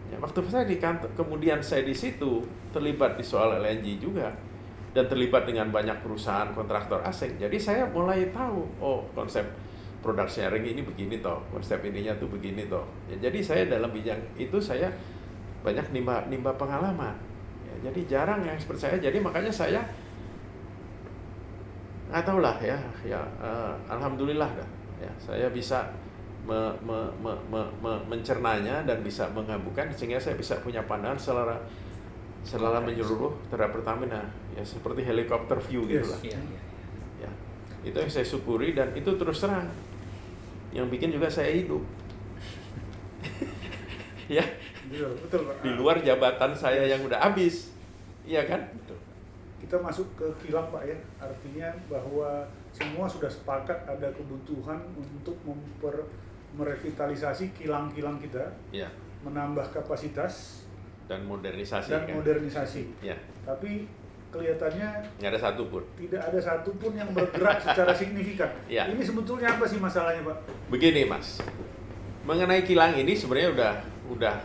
Ya, waktu saya di kantor, kemudian saya di situ terlibat di soal LNG juga. Dan terlibat dengan banyak perusahaan kontraktor asing. Jadi saya mulai tahu, oh konsep product sharing ini begini toh, konsep ininya tuh begini toh. Ya, jadi saya dalam bidang itu saya banyak nimba pengalaman. Ya, jadi jarang yang seperti saya. Jadi makanya saya nggak tahu lah ya. Alhamdulillah dah. Ya, saya bisa mencernanya dan bisa menggabungkan sehingga saya bisa punya pandangan secara menyeluruh terhadap Pertamina, ya seperti helikopter view gitu lah. Ya, itu yang saya syukuri dan itu terus terang yang bikin juga saya hidup. Ya, Betul, Pak. di luar jabatan saya yang udah habis, iya kan? Betul. Kita masuk ke kilang, Pak, ya. Artinya bahwa semua sudah sepakat ada kebutuhan untuk merevitalisasi kilang-kilang kita, Ya. menambah kapasitas Dan modernisasi. dan kan? modernisasi. Ya. Tapi kelihatannya Nggak ada satupun. tidak ada satupun yang bergerak secara signifikan. Ya. Ini sebetulnya apa sih masalahnya, Pak? Begini, Mas. Mengenai kilang ini sebenarnya udah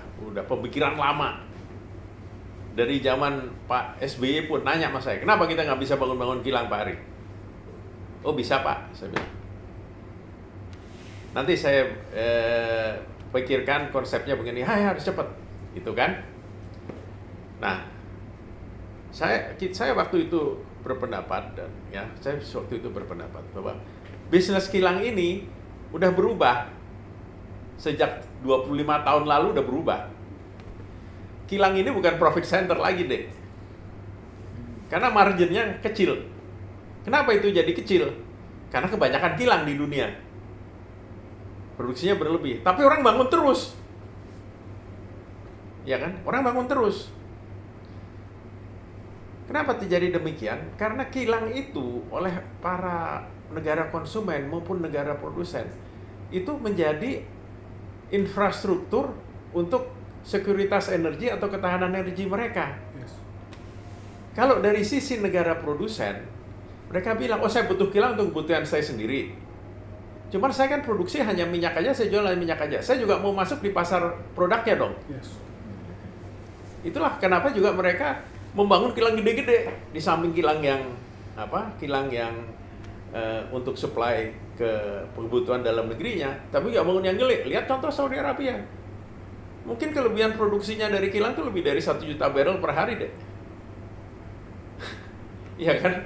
pemikiran lama. Dari zaman Pak SBY pun nanya sama saya, kenapa kita nggak bisa bangun-bangun kilang, Pak Ari? Oh bisa, Pak, saya bilang. Nanti saya pikirkan konsepnya begini, harus cepat, gitu kan? Nah, saya waktu itu berpendapat dan ya saya waktu itu berpendapat bahwa bisnis kilang ini udah berubah. Sejak 25 tahun lalu udah berubah. Kilang ini bukan profit center lagi, deh. Karena marginnya kecil. Kenapa itu jadi kecil? Karena kebanyakan kilang di dunia. Produksinya berlebih. Tapi orang bangun terus. Ya kan? Orang bangun terus. Kenapa terjadi demikian? Karena kilang itu oleh para negara konsumen maupun negara produsen itu menjadi infrastruktur untuk sekuritas energi atau ketahanan energi mereka. Yes. Kalau dari sisi negara produsen, mereka bilang, oh saya butuh kilang untuk kebutuhan saya sendiri. Cuman saya kan produksi hanya minyak aja, saya jual minyak aja. Saya juga mau masuk di pasar produknya dong. Yes. Itulah kenapa juga mereka membangun kilang gede-gede di samping kilang yang untuk supply ke kebutuhan dalam negerinya, tapi nggak bangun yang gede. Lihat contoh Saudi Arabia. Mungkin kelebihan produksinya dari kilang itu lebih dari 1 juta barrel per hari deh. Iya kan?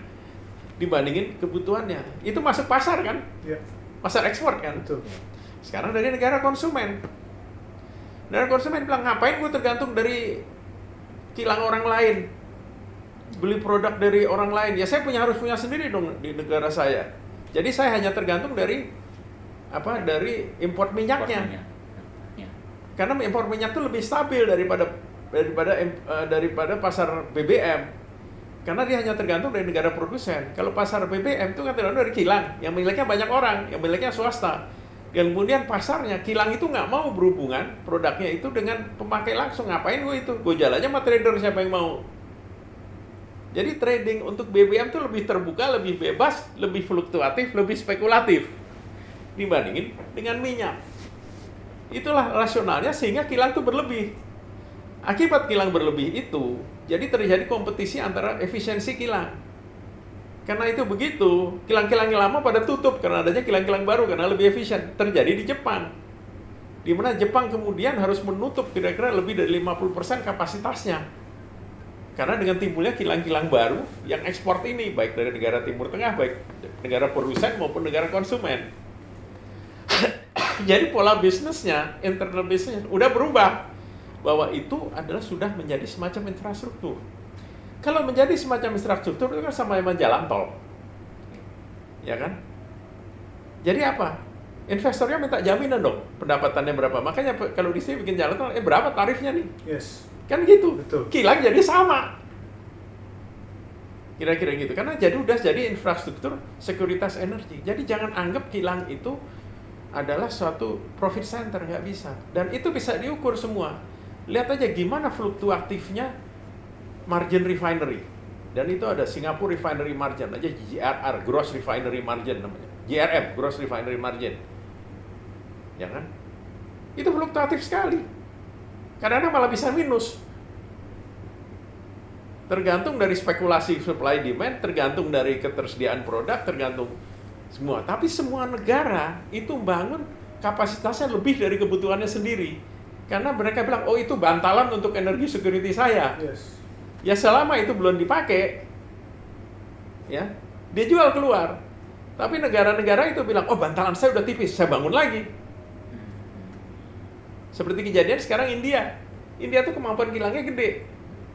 Dibandingin kebutuhannya. Itu masuk pasar kan? Ya. Pasar ekspor kan? Betul. Sekarang dari negara konsumen. Negara konsumen bilang, ngapain gue tergantung dari kilang orang lain? Beli produk dari orang lain. Ya saya harus punya sendiri dong di negara saya. Jadi saya hanya tergantung dari import minyaknya. Karena impor minyak itu lebih stabil daripada pasar BBM. Karena dia hanya tergantung dari negara produsen. Kalau pasar BBM itu kan tergantung dari kilang, yang miliknya banyak orang, yang miliknya swasta. Dan kemudian pasarnya, kilang itu nggak mau berhubungan produknya itu dengan pemakai langsung. Ngapain gue itu? Gue jalan aja sama trader siapa yang mau. Jadi trading untuk BBM itu lebih terbuka, lebih bebas, lebih fluktuatif, lebih spekulatif dibandingin dengan minyak. Itulah rasionalnya sehingga kilang itu berlebih. Akibat kilang berlebih itu, jadi terjadi kompetisi antara efisiensi kilang. Karena itu begitu, kilang-kilang yang lama pada tutup karena adanya kilang-kilang baru karena lebih efisien. Terjadi di Jepang. Di mana Jepang kemudian harus menutup kira-kira lebih dari 50% kapasitasnya. Karena dengan timbulnya kilang-kilang baru yang ekspor ini, baik dari negara Timur Tengah, baik negara produsen maupun negara konsumen. Jadi pola bisnisnya, internal bisnisnya udah berubah. Bahwa itu adalah sudah menjadi semacam infrastruktur. Kalau menjadi semacam infrastruktur itu kan sama dengan jalan tol. Ya kan? Jadi apa? Investornya minta jaminan dong, pendapatannya berapa. Makanya kalau di sini bikin jalan tol, berapa tarifnya nih? Yes. Kan gitu. Betul. Kilang jadi sama. Kira-kira gitu. Karena udah jadi infrastruktur sekuritas energi. Jadi jangan anggap kilang itu adalah suatu profit center, nggak bisa. Dan itu bisa diukur semua. Lihat aja gimana fluktuatifnya margin refinery. Dan itu ada Singapore Refinery Margin, aja GRR, Gross Refinery Margin namanya. GRM, Gross Refinery Margin. Ya kan? Itu fluktuatif sekali. Kadang-kadang malah bisa minus. Tergantung dari spekulasi supply demand, tergantung dari ketersediaan produk, tergantung semua. Tapi semua negara itu bangun kapasitasnya lebih dari kebutuhannya sendiri. Karena mereka bilang, oh itu bantalan untuk energi security saya. Yes. Ya selama itu belum dipakai, ya dia jual keluar. Tapi negara-negara itu bilang, oh bantalan saya udah tipis, saya bangun lagi. Seperti kejadian sekarang India. India tuh kemampuan kilangnya gede.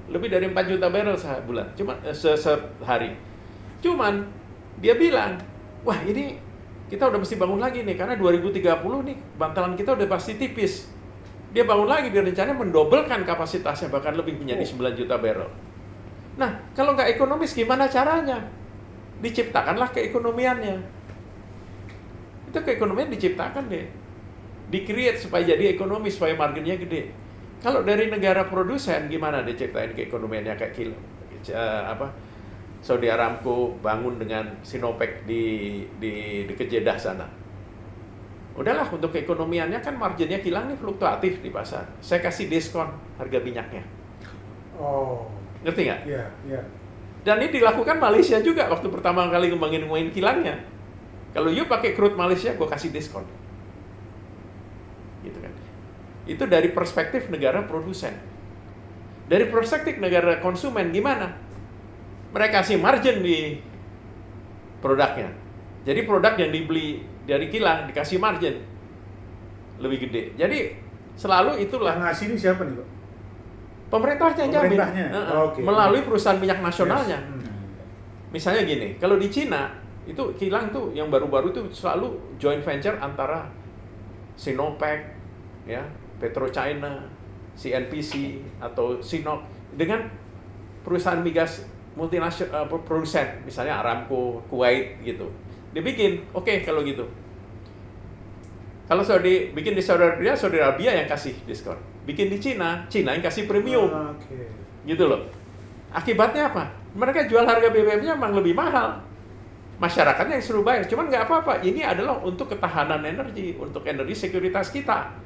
Lebih dari 4 juta barrel sebulan, sehari. Cuman dia bilang, wah ini kita udah mesti bangun lagi nih, karena 2030 nih bantalan kita udah pasti tipis. Dia bangun lagi, dia rencananya mendobelkan kapasitasnya, bahkan lebih menjadi 9 juta barrel. Nah, kalau nggak ekonomis gimana caranya? Diciptakanlah keekonomiannya. Itu keekonomian diciptakan deh. Di-create supaya jadi ekonomis, supaya marginnya gede. Kalau dari negara produsen gimana diciptain keekonomiannya kayak Saudi Aramco bangun dengan Sinopec di Kejedah sana. Udahlah, untuk keekonomiannya kan marginnya kilang nih fluktuatif di pasar. Saya kasih diskon harga minyaknya. Oh. Ngerti nggak? Iya, iya. Dan ini dilakukan Malaysia juga waktu pertama kali ngembangin kilangnya. Kalau you pakai crude Malaysia, gue kasih diskon. Gitu kan. Itu dari perspektif negara produsen. Dari perspektif negara konsumen gimana? Mereka kasih margin di produknya. Jadi produk yang dibeli dari kilang dikasih margin lebih gede. Jadi selalu itulah. Yang ngasih ini siapa nih, Pak? Pemerintahnya jamin. Okay. Melalui perusahaan minyak nasionalnya. Yes. Misalnya gini, kalau di Cina itu kilang tuh yang baru-baru itu selalu joint venture antara Sinopec, ya, PetroChina, CNPC atau Sinop dengan perusahaan migas multinasional produsen, misalnya Aramco, Kuwait gitu. Dibikin, oke kalau gitu. Kalau sudah dibikin di Saudi Arabia yang kasih diskon. Bikin di Cina yang kasih premium. Gitu loh. Akibatnya apa? Mereka jual harga BBM-nya memang lebih mahal. Masyarakatnya yang suruh bayar. Cuman nggak apa-apa. Ini adalah untuk ketahanan energi, untuk energi sekuritas kita.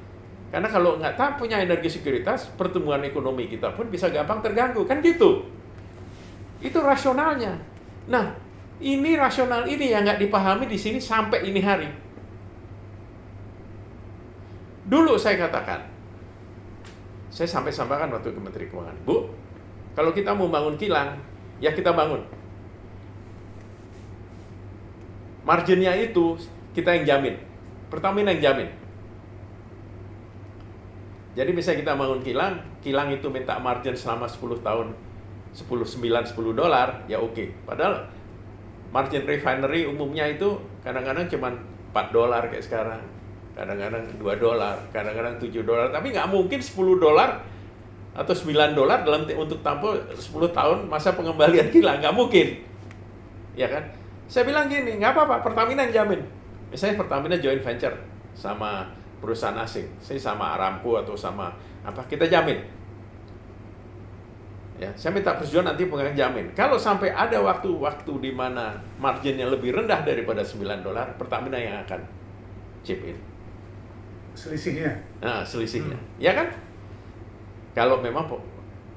Karena kalau nggak punya energi sekuritas, pertumbuhan ekonomi kita pun bisa gampang terganggu. Kan gitu. Itu rasionalnya. Nah, ini rasional ini yang nggak dipahami di sini sampai ini hari. Dulu saya katakan, saya sampai sampaikan waktu ke Menteri Keuangan, Bu, kalau kita mau bangun kilang, ya kita bangun. Marginnya itu kita yang jamin, Pertamina yang jamin. Jadi misalnya kita bangun kilang itu minta margin selama 10 tahun, $10 $10, ya oke. Padahal margin refinery umumnya itu kadang-kadang cuma $4 kayak sekarang. Kadang-kadang $2, kadang-kadang $7, tapi nggak mungkin $10 atau $9 untuk tampil 10 tahun masa pengembalian kilang, nggak mungkin. Ya kan? Saya bilang gini, nggak apa-apa, Pertamina yang jamin. Misalnya Pertamina joint venture sama perusahaan asing, saya sama Aramco atau sama apa, kita jamin. Ya, saya minta persetujuan nanti pengen jamin. Kalau sampai ada waktu di mana marginnya lebih rendah daripada $9, Pertamina yang akan chip in. Selisihnya. Nah, selisihnya. Ya kan? Kalau memang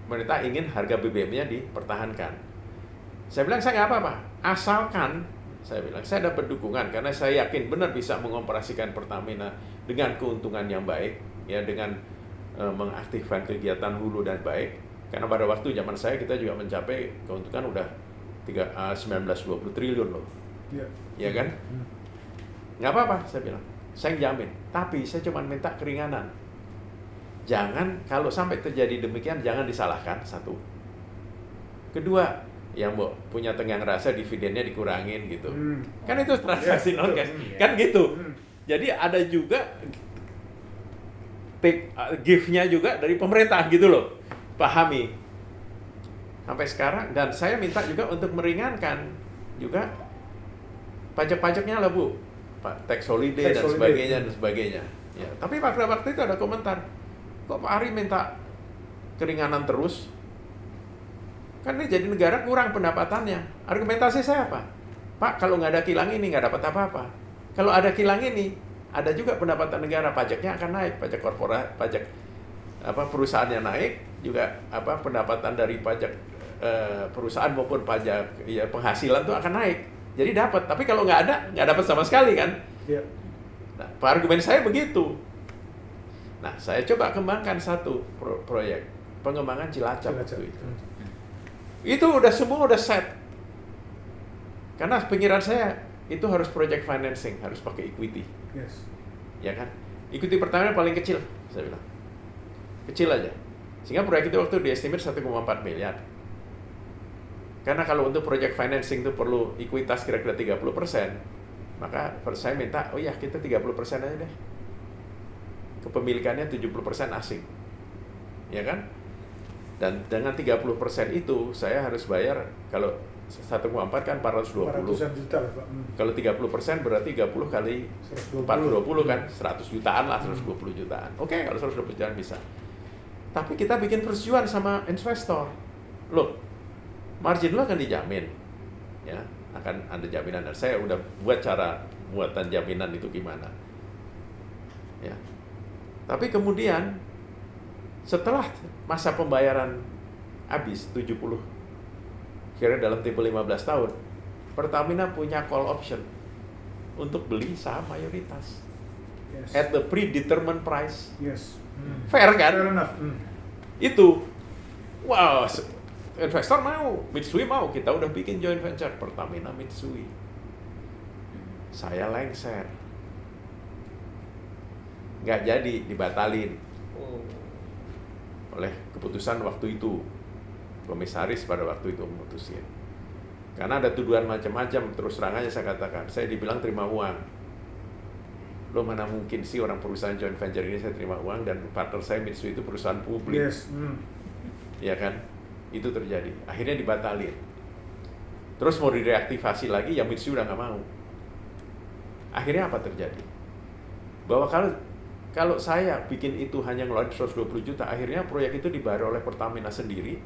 pemerintah ingin harga BBM-nya dipertahankan. Saya bilang saya nggak apa-apa. Asalkan, saya bilang, saya dapat dukungan karena saya yakin benar bisa mengoperasikan Pertamina dengan keuntungan yang baik, ya, dengan mengaktifkan kegiatan hulu dan baik. Karena pada waktu zaman saya kita juga mencapai keuntungan udah 19-20 triliun loh. Ya. Ya kan? Nggak apa-apa, saya bilang. Saya jamin. Tapi saya cuma minta keringanan. Jangan, kalau sampai terjadi demikian, jangan disalahkan, satu. Kedua, yang punya tenggang rasa dividennya dikurangin gitu. Kan itu transaksi non-cash. Kan gitu. Jadi ada juga give-nya juga dari pemerintah gitu loh. Pahami. Sampai sekarang, dan saya minta juga untuk meringankan juga pajak-pajaknya lah, Bu. Tax holiday dan sebagainya. Ya, tapi pada waktu itu ada komentar, kok Pak Ari minta keringanan terus? Kan ini jadi negara kurang pendapatannya. Argumentasi saya apa? Pak, kalau nggak ada kilang ini nggak dapat apa-apa. Kalau ada kilang ini, ada juga pendapatan negara, pajaknya akan naik, pajak korporat, pajak perusahaannya naik, juga pendapatan dari pajak perusahaan maupun pajak penghasilan tuh akan naik. Jadi dapat, tapi kalau nggak dapat sama sekali kan? Ya. Nah, argumen saya begitu. Nah, saya coba kembangkan satu proyek pengembangan Cilacap waktu itu. Itu semua udah set. Karena pikiran saya itu harus project financing, harus pakai equity. Yes. Ya kan? Equity pertama paling kecil, saya bilang. Kecil aja. Sehingga proyek itu waktu diestimate 1,4 miliar. Karena kalau untuk project financing itu perlu ekuitas kira-kira 30%, maka saya minta, oh ya kita 30% aja deh. Kepemilikannya 70% asing. Ya kan? Dan dengan 30% itu saya harus bayar, kalau 1,4 kan 420. 400 juta lah, Pak. Kalau 30% berarti 30 kali 420 kan 100 jutaan lah, 120 jutaan. Oke, kalau 120 jutaan bisa. Tapi kita bikin persetujuan sama investor. Loh, margin lo akan dijamin, ya, akan ada jaminan. Dan saya udah buat cara buatan jaminan itu gimana, ya. Tapi kemudian setelah masa pembayaran habis 70, kira dalam tempo 15 tahun, Pertamina punya call option untuk beli saham mayoritas at the predetermined price. Yes. Fair kan? Fair enough. Itu, wow. Investor mau, Mitsui mau, kita udah bikin joint venture Pertamina Mitsui. saya lengser. Nggak jadi, dibatalin oleh keputusan waktu itu. Komisaris pada waktu itu memutuskan. Karena ada tuduhan macam-macam, terus terang aja saya katakan, saya dibilang terima uang. Lo mana mungkin sih orang perusahaan joint venture ini saya terima uang, dan partner saya Mitsui itu perusahaan publik. Yes. Ya kan? Itu terjadi. Akhirnya dibatalin. Terus mau direaktivasi lagi, ya Mitsui udah nggak mau. Akhirnya apa terjadi? Bahwa kalau saya bikin itu hanya ngeluarin 120 juta, akhirnya proyek itu dibayar oleh Pertamina sendiri,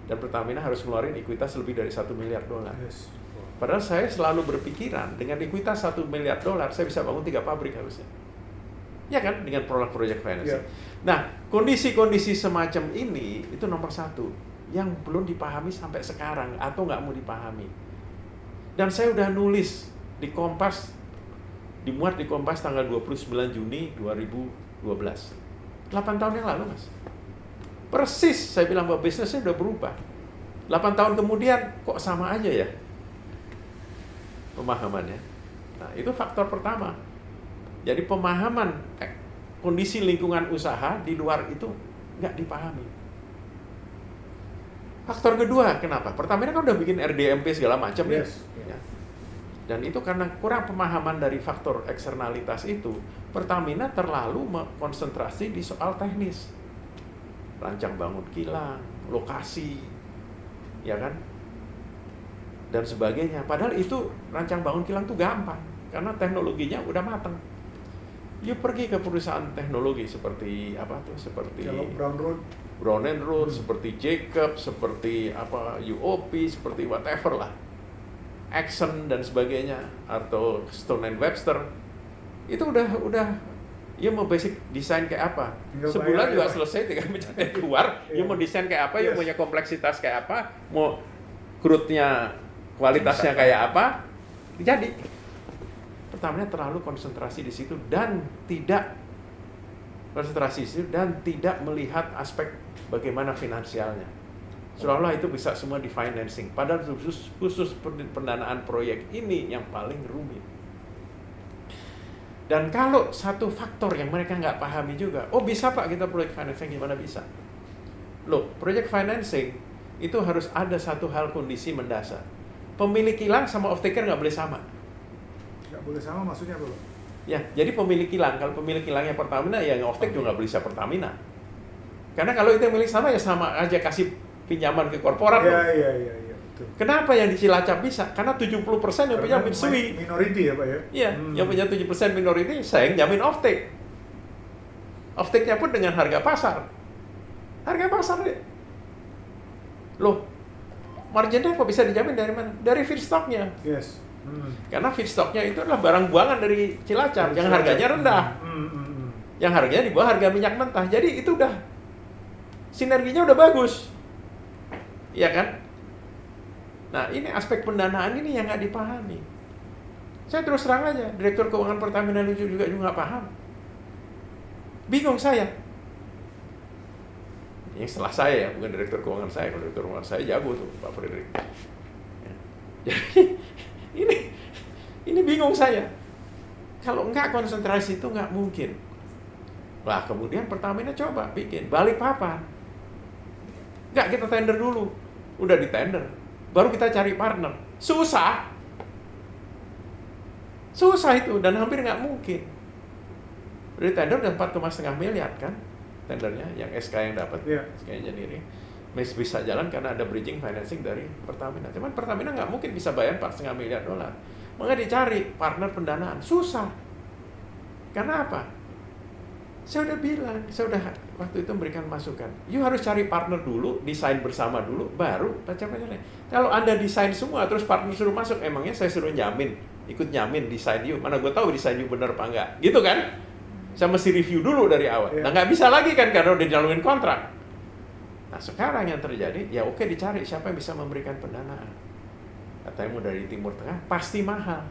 dan Pertamina harus ngeluarin ekuitas lebih dari $1 miliar. Yes. Padahal saya selalu berpikiran, dengan ekuitas $1 miliar, saya bisa bangun 3 pabrik harusnya. Ya kan? Dengan produk project financing. Yeah. Nah, kondisi-kondisi semacam ini, itu nomor 1, yang belum dipahami sampai sekarang, atau nggak mau dipahami. Dan saya udah nulis di Kompas, dimuat di Kompas tanggal 29 Juni 2012. 8 tahun yang lalu, Mas. Persis saya bilang bahwa bisnisnya udah berubah. 8 tahun kemudian kok sama aja ya pemahamannya. Nah, itu faktor pertama. Jadi pemahaman kondisi lingkungan usaha di luar itu nggak dipahami. Faktor kedua, kenapa? Pertamina kan udah bikin RDMP segala macam Yes. ya. Dan itu karena kurang pemahaman dari faktor eksternalitas itu, Pertamina terlalu konsentrasi di soal teknis. Rancang bangun kilang, lokasi, ya kan? Dan sebagainya. Padahal itu rancang bangun kilang itu gampang, karena teknologinya udah matang. You pergi ke perusahaan teknologi seperti apa tuh? Seperti Brown and Root, seperti Jacob, seperti apa UOP, seperti whatever lah, Exxon dan sebagainya, atau Stone and Webster. Itu udah ya mau basic desain kayak apa? Tinggal sebulan juga bayar, selesai, tinggal mencetak keluar. Ya mau desain kayak apa? Ya Yes. punya kompleksitas kayak apa? Mau crude-nya kualitasnya kayak apa? Jadi Pertamina terlalu konsentrasi di situ dan tidak melihat aspek bagaimana finansialnya. Seolah-olah itu bisa semua di financing. Padahal khusus pendanaan proyek ini yang paling rumit. Dan kalau satu faktor yang mereka nggak pahami juga, oh bisa Pak kita proyek financing, gimana bisa? Loh, proyek financing itu harus ada satu hal kondisi mendasar. Pemilik kilang sama off-taker nggak boleh sama. Nggak boleh sama maksudnya apa, Pak? Ya, jadi pemilik kilang, kalau pemilik kilangnya Pertamina, ya yang off-take juga nggak boleh bisa Pertamina. Karena kalau itu yang milik sama, ya sama aja kasih pinjaman ke korporat. Iya, betul. Kenapa yang di Cilacap bisa? Karena 70% yang punya Mitsui. Minority ya, Pak ya? Iya, yang punya 7% minority, saya yang jamin off-take. Off-take-nya pun dengan harga pasar. Harga pasar deh. Loh, marginnya kok bisa dijamin dari mana? Dari feedstock-nya. Yes. Karena feedstock-nya itu adalah barang buangan dari Cilacap, yang harganya rendah. Yang harganya di bawah harga minyak mentah. Jadi itu udah, sinerginya udah bagus. Iya kan? Nah, ini aspek pendanaan ini yang nggak dipahami. Saya terus terang aja, Direktur Keuangan Pertamina juga nggak paham. Bingung saya. Yang setelah saya ya, bukan Direktur Keuangan saya. Kalau Direktur Keuangan saya jago tuh, Pak Frederick. Ya. Jadi, ini bingung saya. Kalau nggak konsentrasi itu nggak mungkin. Lah, kemudian Pertamina coba bikin Balikpapan. Nggak, kita tender dulu. Udah di tender. Baru kita cari partner. Susah itu, dan hampir nggak mungkin. Udah di tender udah 4,5 miliar kan tendernya, yang SK yang dapat. SK Engineering bisa jalan karena ada bridging financing dari Pertamina. Cuman Pertamina nggak mungkin bisa bayar $4,5 miliar. Makanya dicari partner pendanaan. Susah. Karena apa? Saya udah bilang, saya udah waktu itu memberikan masukan. You harus cari partner dulu, desain bersama dulu, baru baca-bacanya. Kalau Anda desain semua, terus partner suruh masuk, emangnya saya suruh ikut nyamin desain you. Mana gue tahu desain you bener apa enggak. Gitu kan? Saya mesti review dulu dari awal. Nah, nggak bisa lagi kan, karena udah dijalurin kontrak. Nah, sekarang yang terjadi, ya oke, dicari siapa yang bisa memberikan pendanaan. Katanya mau dari Timur Tengah, pasti mahal.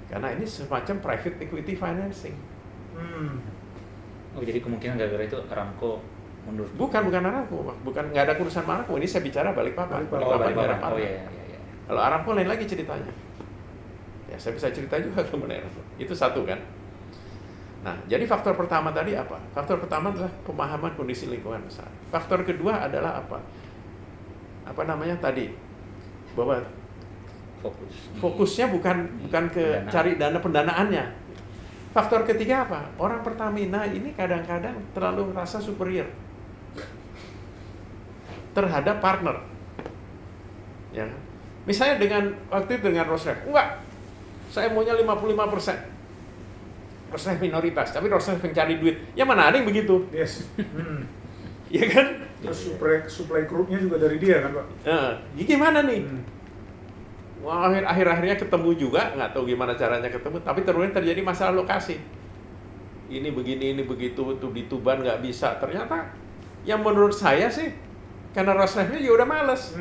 Karena ini semacam private equity financing. Oh, jadi kemungkinan gara-gara itu Aramco mundur? Bukan Aramco, nggak ada urusan Aramco. Ini saya bicara Balikpapan. Balikpapan. Daerah Padang. Oh iya. Kalau Aramco lain lagi ceritanya. Ya, saya bisa cerita juga kemenangan. Itu satu kan. Nah, jadi faktor pertama tadi apa? Faktor pertama adalah pemahaman kondisi lingkungan besar. Faktor kedua adalah apa? Apa namanya tadi? Bahwa fokusnya bukan ke cari dana pendanaannya. Faktor ketiga apa? Orang Pertamina ini kadang-kadang terlalu merasa superior terhadap partner. Ya. Misalnya waktu itu dengan Rosneft, enggak, saya maunya 55%. Rosneft minoritas, tapi Rosneft yang cari duit. Ya mana ada yang begitu? Yes. Iya kan? Terus supply crude-nya juga dari dia kan Pak? Gimana nih? Wah, akhir-akhirnya ketemu juga, nggak tahu gimana caranya ketemu, tapi terjadi masalah lokasi. Ini begini, ini begitu, tuh di Tuban nggak bisa. Ternyata, yang menurut saya sih, karena Rosneft-nya juga udah males.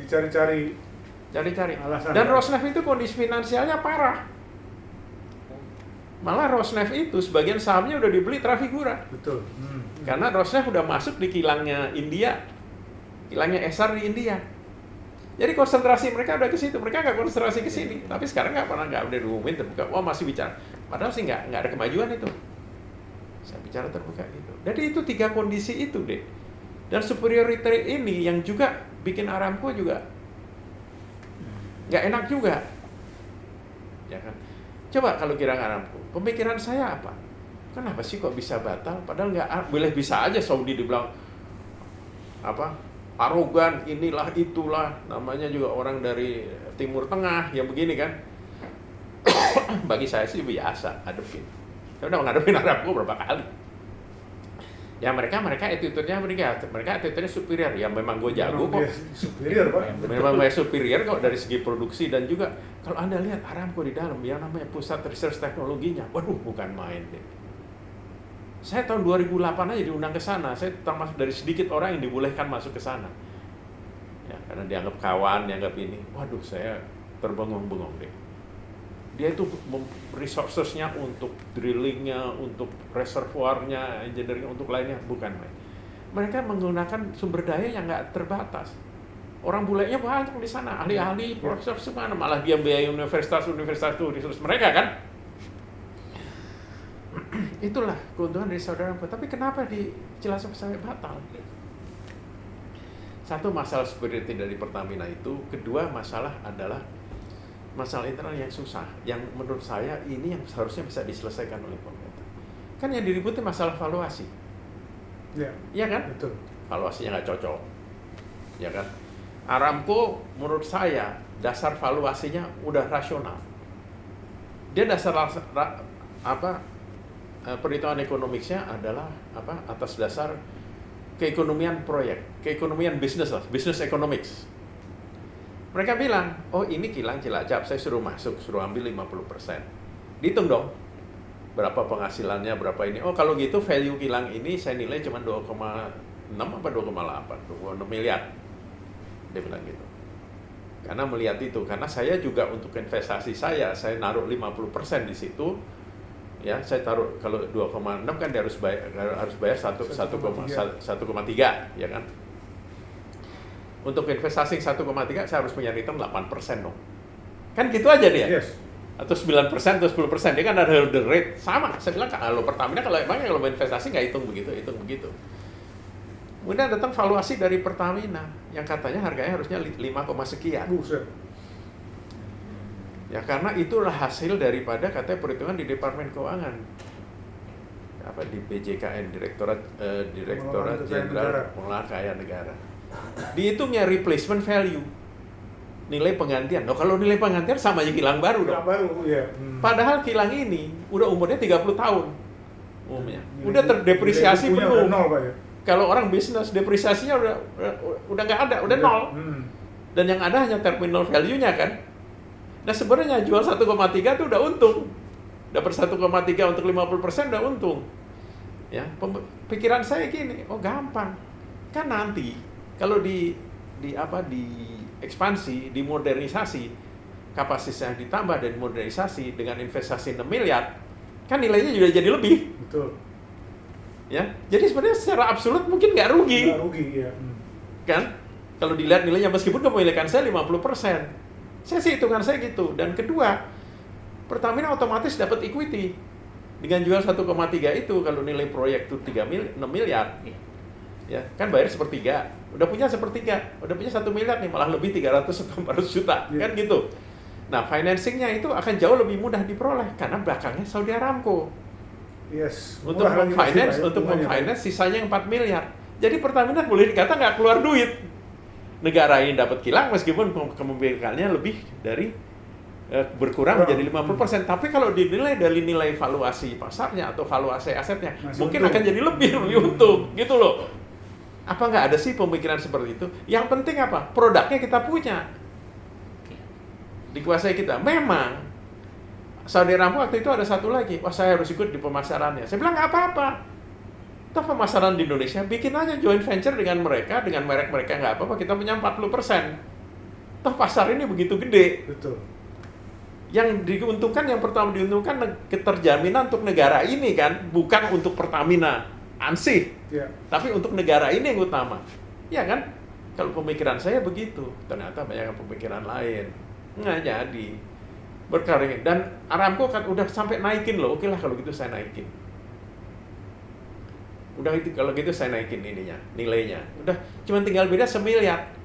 Dicari-cari alasan. Dan Rosneft itu kondisi finansialnya parah. Malah Rosneft itu sebagian sahamnya udah dibeli Trafigura. Betul. Karena Rosneft udah masuk di kilangnya India, kilangnya Essar di India. Jadi konsentrasi mereka udah ke situ, mereka nggak konsentrasi ke sini. Tapi sekarang nggak udah diumumin terbuka. Wah masih bicara. Padahal sih nggak ada kemajuan itu. Saya bicara terbuka gitu. Jadi itu 3 kondisi itu deh. Dan superiority ini yang juga bikin Aramco juga nggak enak juga, ya kan? Coba kalau kira Aramco, pemikiran saya apa? Kenapa sih kok bisa batal? Padahal nggak boleh, bisa aja Saudi dibilang apa? Arogan, inilah itulah, namanya juga orang dari Timur Tengah yang begini kan? Bagi saya sih biasa, hadepin. Saya udah ngadepin Aramco berapa kali. Ya mereka attitude-nya mereka attitude-nya superior. Ya memang gue jago kok. Superior Pak. Memang superior kok dari segi produksi, dan juga kalau Anda lihat Aramco di dalam yang namanya pusat research teknologinya, waduh bukan main deh. Saya tahun 2008 aja diundang ke sana. Saya termasuk dari sedikit orang yang dibolehkan masuk ke sana. Ya, karena dianggap kawan, dianggap ini. Waduh, saya terbengong-bengong deh. Dia itu resources-nya untuk drillingnya, untuk reservoirnya, engineering, untuk lainnya, bukan main. Mereka menggunakan sumber daya yang nggak terbatas. Orang bulenya banyak di sana, ahli-ahli, profesor semua, malah dia biaya universitas itu resource mereka kan. Itulah keuntungan dari saudara. Tapi kenapa di Cilacap sampai batal? Satu, masalah superiority dari Pertamina itu. Kedua, masalah adalah masalah internal yang susah, yang menurut saya ini yang seharusnya bisa diselesaikan oleh pemerintah. Kan yang diributin masalah valuasi. Iya kan? Betul. Valuasinya nggak cocok. Ya kan? Aramco menurut saya dasar valuasinya udah rasional. Dia dasar perhitungan ekonomiknya adalah atas dasar keekonomian proyek, keekonomian bisnis lah, business economics. Mereka bilang, oh ini kilang Cilacap, saya suruh masuk, suruh ambil 50%. Dihitung dong, berapa penghasilannya, berapa ini. Oh kalau gitu value kilang ini saya nilai cuma 2,6 apa 2,8, 26 miliar. Dia bilang gitu. Karena melihat itu, karena saya juga untuk investasi saya naruh 50% di situ. Ya, saya taruh kalau 2,6 kan dia harus bayar 1,3, ya kan? Untuk investasi 1,3 saya harus punya return 8% dong. Kan gitu aja dia. Yes. Atau 9% atau 10%. Dia kan ada hurdle rate. Sama. Saya bilang, kalau Pertamina kalau mau investasi nggak hitung begitu. Kemudian datang valuasi dari Pertamina yang katanya harganya harusnya 5, sekian. Buset. Ya karena itulah hasil daripada katanya perhitungan di Departemen Keuangan. Di BJKN, Direktorat Jenderal Pengelolaan Kekayaan Negara. Dihitungnya replacement value, nilai penggantian. Kalau nilai penggantian sama aja kilang baru dong. Ya. Padahal kilang ini udah umurnya 30 tahun umumnya. Udah terdepresiasi penuh. Kalau orang bisnis depresiasinya udah nggak ada, udah nol. Dan yang ada hanya terminal value-nya kan. Nah sebenarnya jual 1,3 itu udah untung. Dapat 1,3 untuk 50% udah untung. Ya, pikiran saya gini, oh gampang. Kan nanti kalau di ekspansi, dimodernisasi, kapasitasnya ditambah dan modernisasi dengan investasi 6 miliar, kan nilainya juga jadi lebih. Betul. Ya, jadi sebenarnya secara absolut mungkin nggak rugi. Nggak rugi, ya. Kan? Kalau dilihat nilainya, meskipun kepemilikan saya 50%. Saya sih hitungan saya gitu. Dan kedua, Pertamina otomatis dapat equity. Dengan jual 1,3 itu, kalau nilai proyek itu 6 miliar, ya kan bayar sepertiga. Udah punya sepertiga, udah punya 1 miliar nih, malah lebih 300 atau 400 juta, kan gitu. Nah, financingnya itu akan jauh lebih mudah diperoleh, karena belakangnya Saudi Aramco. Yes. Untuk memfinance sisanya 4 miliar. Jadi Pertamina boleh dikata nggak keluar duit. Negara ini dapat kilang meskipun kepemilikannya lebih dari berkurang menjadi 50%. Tapi kalau dinilai dari nilai valuasi pasarnya atau valuasi asetnya, mungkin akan jadi lebih untung, gitu loh. Apa nggak ada sih pemikiran seperti itu? Yang penting apa? Produknya kita punya. Dikuasai kita. Memang Saudi Aramco waktu itu ada satu lagi, wah saya harus ikut di pemasarannya. Saya bilang nggak apa-apa. Toh pemasaran di Indonesia, bikin aja joint venture dengan mereka, dengan merek mereka nggak apa-apa, kita punya 40%. Toh pasar ini begitu gede. Betul. Yang diuntungkan, yang pertama diuntungkan keterjaminan untuk negara ini kan, bukan untuk Pertamina ansih, tapi untuk negara ini yang utama. Ya kan? Kalau pemikiran saya begitu, ternyata banyak pemikiran lain. Nggak jadi. Berkarya. Dan Aramco kan udah sampai naikin loh, oke lah kalau gitu saya naikin. Udah itu kalau gitu saya naikin ininya, nilainya. Udah cuma tinggal beda 1 miliar.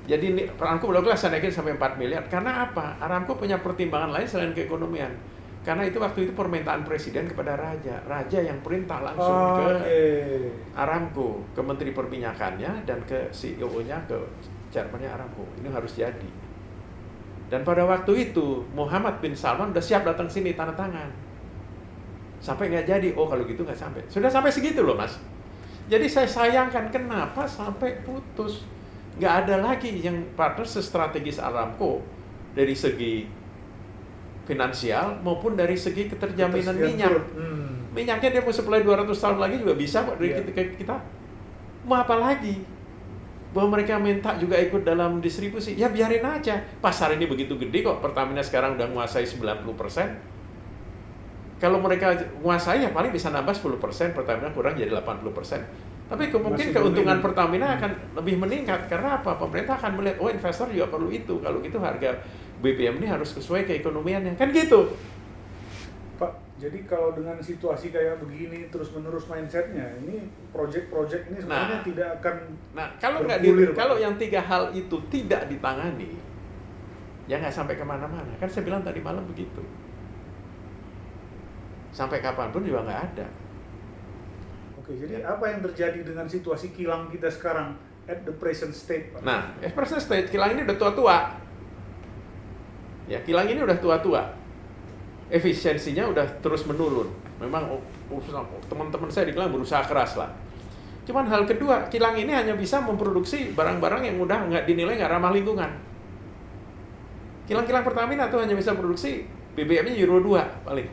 Jadi Aramco udah saya naikin sampai 4 miliar. Karena apa? Aramco punya pertimbangan lain selain keekonomian. Karena itu waktu itu permintaan presiden kepada raja. Raja yang perintah langsung ke Aramco, ke menteri perminyakannya dan ke CEO-nya, ke chairman-nya Aramco. Ini harus jadi. Dan pada waktu itu Muhammad bin Salman udah siap datang sini tanda tangan. Sampai nggak jadi. Oh kalau gitu nggak sampai. Sudah sampai segitu loh mas. Jadi saya sayangkan kenapa sampai putus. Nggak ada lagi yang partner sestrategis Aramco dari segi finansial maupun dari segi keterjaminan minyak. Minyaknya dia mau supply 200 tahun lagi juga bisa kok dari kita. Mau apa lagi? Bahwa mereka minta juga ikut dalam distribusi. Ya biarin aja. Pasar ini begitu gede kok. Pertamina sekarang udah menguasai 90%. Kalau mereka menguasai ya paling bisa nambah 10%. Pertamina kurang jadi 80%. Tapi mungkin keuntungan Pertamina akan lebih meningkat. Karena apa? Pemerintah akan melihat, oh investor juga perlu itu. Kalau gitu harga BBM ini harus sesuai keekonomiannya. Kan gitu. Pak, jadi kalau dengan situasi kayak begini terus-menerus mindsetnya, ini project-project ini sebenarnya tidak akan kalau yang 3 hal itu tidak ditangani, ya nggak sampai kemana-mana. Kan saya bilang tadi malam begitu. Sampai kapanpun juga nggak ada. Oke, jadi apa yang terjadi dengan situasi kilang kita sekarang at the present state, Pak? Nah, at present state, kilang ini udah tua-tua. Ya, kilang ini udah tua-tua. Efisiensinya udah terus menurun. Memang teman-teman saya di kilang berusaha keras lah. Cuman hal kedua, kilang ini hanya bisa memproduksi barang-barang yang udah dinilai nggak ramah lingkungan. Kilang-kilang Pertamina tuh hanya bisa produksi BBM-nya Euro 2 paling.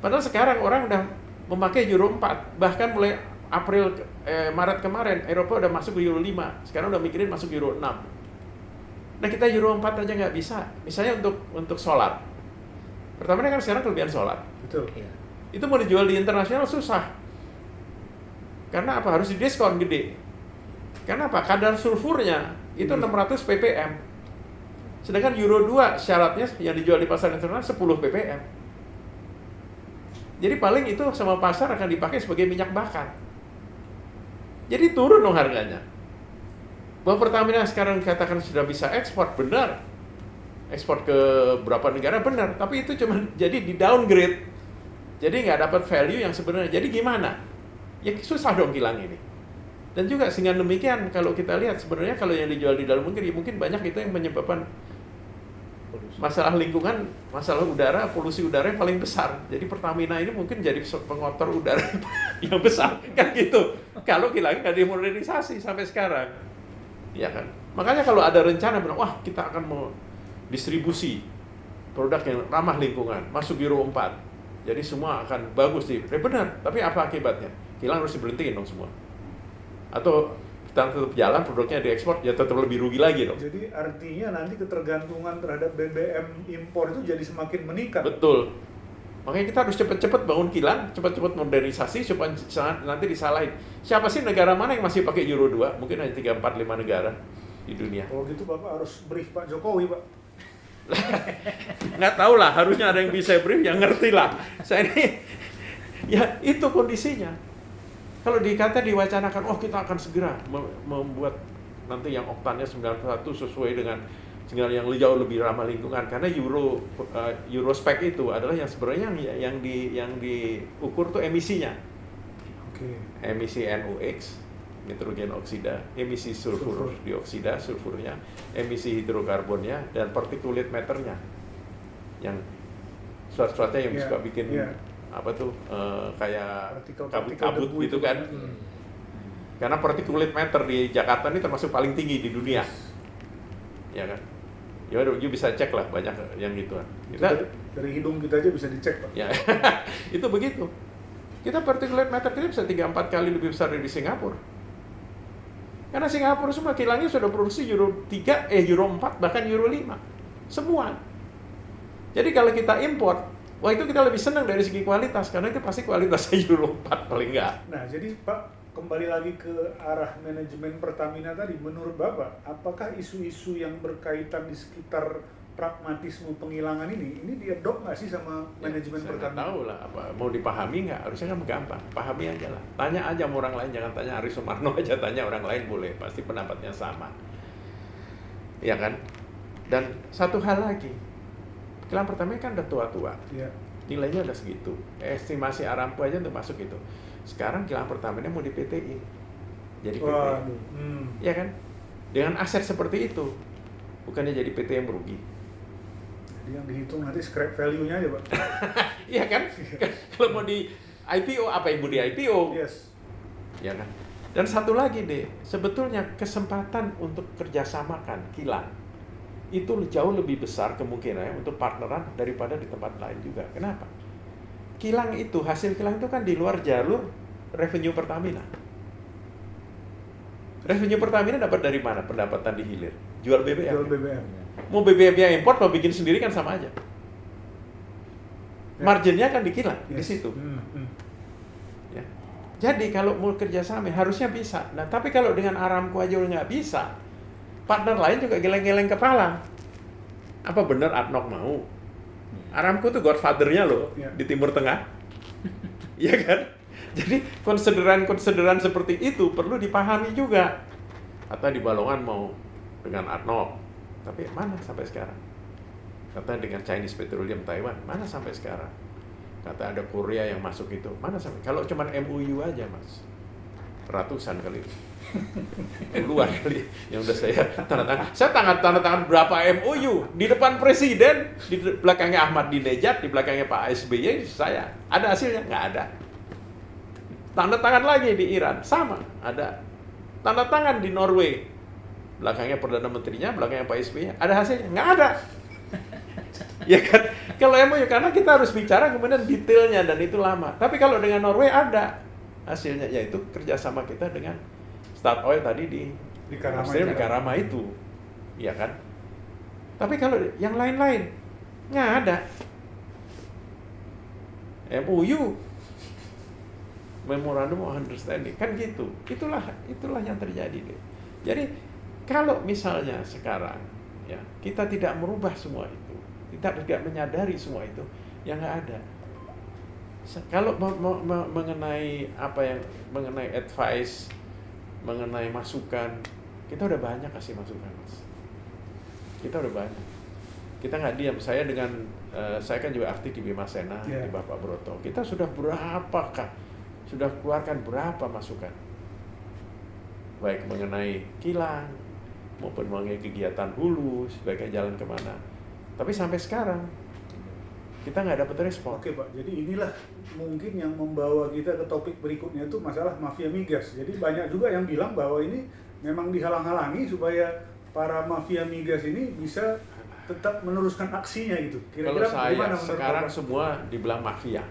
Padahal sekarang orang udah memakai Euro 4, bahkan mulai Maret kemarin Eropa udah masuk ke Euro 5, sekarang udah mikirin masuk Euro 6. Nah kita Euro 4 aja nggak bisa, misalnya untuk solar. Pertamina kan sekarang kelebihan solar. Betul. Itu mau dijual di internasional susah. Karena apa? Harus didiskon gede. Karena apa? Kadar sulfurnya itu 600 ppm. Sedangkan Euro 2 syaratnya yang dijual di pasar internasional 10 ppm. Jadi paling itu sama pasar akan dipakai sebagai minyak bakar. Jadi turun dong harganya. Bahwa Pertamina sekarang dikatakan sudah bisa ekspor, benar. Ekspor ke berapa negara, benar. Tapi itu cuma jadi di downgrade. Jadi nggak dapat value yang sebenarnya. Jadi gimana? Ya susah dong kilang ini. Dan juga sehingga demikian kalau kita lihat sebenarnya kalau yang dijual di dalam negeri mungkin banyak itu yang menyebabkan masalah lingkungan, masalah udara, polusi udara yang paling besar. Jadi Pertamina ini mungkin jadi pengotor udara yang besar, kan gitu. Kalau kilangnya nggak dimodernisasi sampai sekarang, ya kan. Makanya kalau ada rencana bilang, wah kita akan mau distribusi produk yang ramah lingkungan, masuk Euro 4, jadi semua akan bagus sih. Benar, tapi apa akibatnya? Kilang harus diberhentiin dong semua. Atau kita tetap jalan, produknya diekspor, ya tetap lebih rugi lagi dong. Jadi artinya nanti ketergantungan terhadap BBM impor itu jadi semakin meningkat. Betul. Makanya kita harus cepat-cepat bangun kilang, cepat-cepat modernisasi supaya nanti disalahin. Siapa sih negara mana yang masih pakai Euro 2? Mungkin hanya 3, 4, 5 negara di dunia. Kalau gitu Bapak harus brief Pak Jokowi, Pak. Nggak tahu lah, harusnya ada yang bisa brief, yang ngerti lah. Saya ini, ya itu kondisinya. Kalau diwacanakan, oh kita akan segera membuat nanti yang oktannya 91 sesuai dengan yang jauh lebih ramah lingkungan, karena Euro spec itu adalah yang sebenarnya yang diukur tuh emisinya. Emisi NOx, nitrogen oksida, emisi sulfur dioksida, sulfurnya, emisi hidrokarbonnya, dan particulate matter-nya, yang suatu-suatunya yang suka bikin apa tuh kayak kabut-kabut gitu kan. Karena particulate matter di Jakarta ini termasuk paling tinggi di dunia, ya kan? Ya udah, you bisa cek lah, banyak yang gituan. Kita dari hidung kita aja bisa dicek, Pak. Ya, itu begitu. Kita particulate matter kita bisa 3-4 kali lebih besar dari Singapura. Karena Singapura semua kilangnya sudah produksi Euro 3, Euro 4, bahkan Euro 5. Semua. Jadi kalau kita import, wah itu kita lebih senang dari segi kualitas, karena itu pasti kualitasnya Euro 4 paling enggak. Nah, jadi Pak, kembali lagi ke arah manajemen Pertamina tadi, menurut Bapak, apakah isu-isu yang berkaitan di sekitar pragmatisme penghilangan ini diadop nggak sih sama manajemen Pertamina? Saya Pertamina? tahu lah, apa mau dipahami nggak? Harusnya kan gampang, pahami aja lah. Tanya aja sama orang lain, jangan tanya Arie Sumarno aja, tanya orang lain boleh, pasti pendapatnya sama, ya kan? Dan satu hal lagi, kilang Pertamina kan udah tua-tua, nilainya udah segitu, estimasi Aramco aja untuk masuk itu. Sekarang kilang Pertamina mau di PT-in, jadi PT, ya kan? Dengan aset seperti itu, bukannya jadi PT yang merugi. Jadi yang dihitung nanti scrap value-nya aja, Pak. Iya kan? Kalau mau di IPO, apa yang mau di IPO? Yes. Ya kan? Dan satu lagi deh, sebetulnya kesempatan untuk kerjasamakan kilang itu jauh lebih besar kemungkinannya untuk partneran daripada di tempat lain juga. Kenapa? Kilang itu, hasil kilang itu kan di luar jalur revenue Pertamina. Revenue Pertamina dapat dari mana pendapatan di hilir? Jual BBM. Jual BBM. Mau BBM-nya import, mau bikin sendiri kan sama aja. Marginnya kan di kilang, di situ. Ya. Jadi kalau mau kerjasama harusnya bisa. Nah, tapi kalau dengan Aramco aja nggak bisa, partner lain juga geleng-geleng kepala. Apa benar ADNOC mau? Aramco tuh godfather-nya loh di Timur Tengah. Iya kan? Jadi konsideran seperti itu perlu dipahami juga. Atau di Balongan mau dengan ADNOC, tapi mana sampai sekarang? Kata dengan Chinese Petroleum Taiwan, mana sampai sekarang? Kata ada Korea yang masuk itu, mana sampai? Kalau cuma MOU aja, Mas, ratusan kali. Luar kali yang udah saya tanda tangan. Saya tanda tangan berapa MOU di depan presiden, di belakangnya Ahmadinejad, di belakangnya Pak SBY, saya. Ada hasilnya? Nggak ada. Tanda tangan lagi di Iran, sama, ada. Tanda tangan di Norway, belakangnya Perdana Menterinya, belakangnya Pak SBY, ada hasilnya? Nggak ada. Ya kan? Kalau MOU, karena kita harus bicara kemudian detailnya, dan itu lama. Tapi kalau dengan Norway ada hasilnya, yaitu kerjasama kita dengan Statoil tadi di Karama itu, ya kan? Tapi kalau yang lain-lain nggak ada. MOU, Memorandum of Understanding, kan gitu. Itulah yang terjadi deh. Jadi kalau misalnya sekarang ya kita tidak merubah semua itu, kita tidak menyadari semua itu, yang nggak ada. Kalau mengenai mengenai advice, mengenai masukan, kita udah banyak kasih masukan, Mas. Kita udah banyak. Kita nggak diam. Saya kan juga aktif di Bima Sena, di Bapak Broto. Kita sudah sudah keluarkan berapa masukan, baik mengenai kilang maupun mengenai kegiatan hulu, sebagai jalan kemana. Tapi sampai sekarang kita nggak dapat respon. Oke, Pak, jadi inilah mungkin yang membawa kita ke topik berikutnya, itu masalah mafia migas. Jadi banyak juga yang bilang bahwa ini memang dihalang-halangi supaya para mafia migas ini bisa tetap meneruskan aksinya gitu. Kira-kira Kalau saya gimana menurut sekarang Bapak? semua dibilang mafia.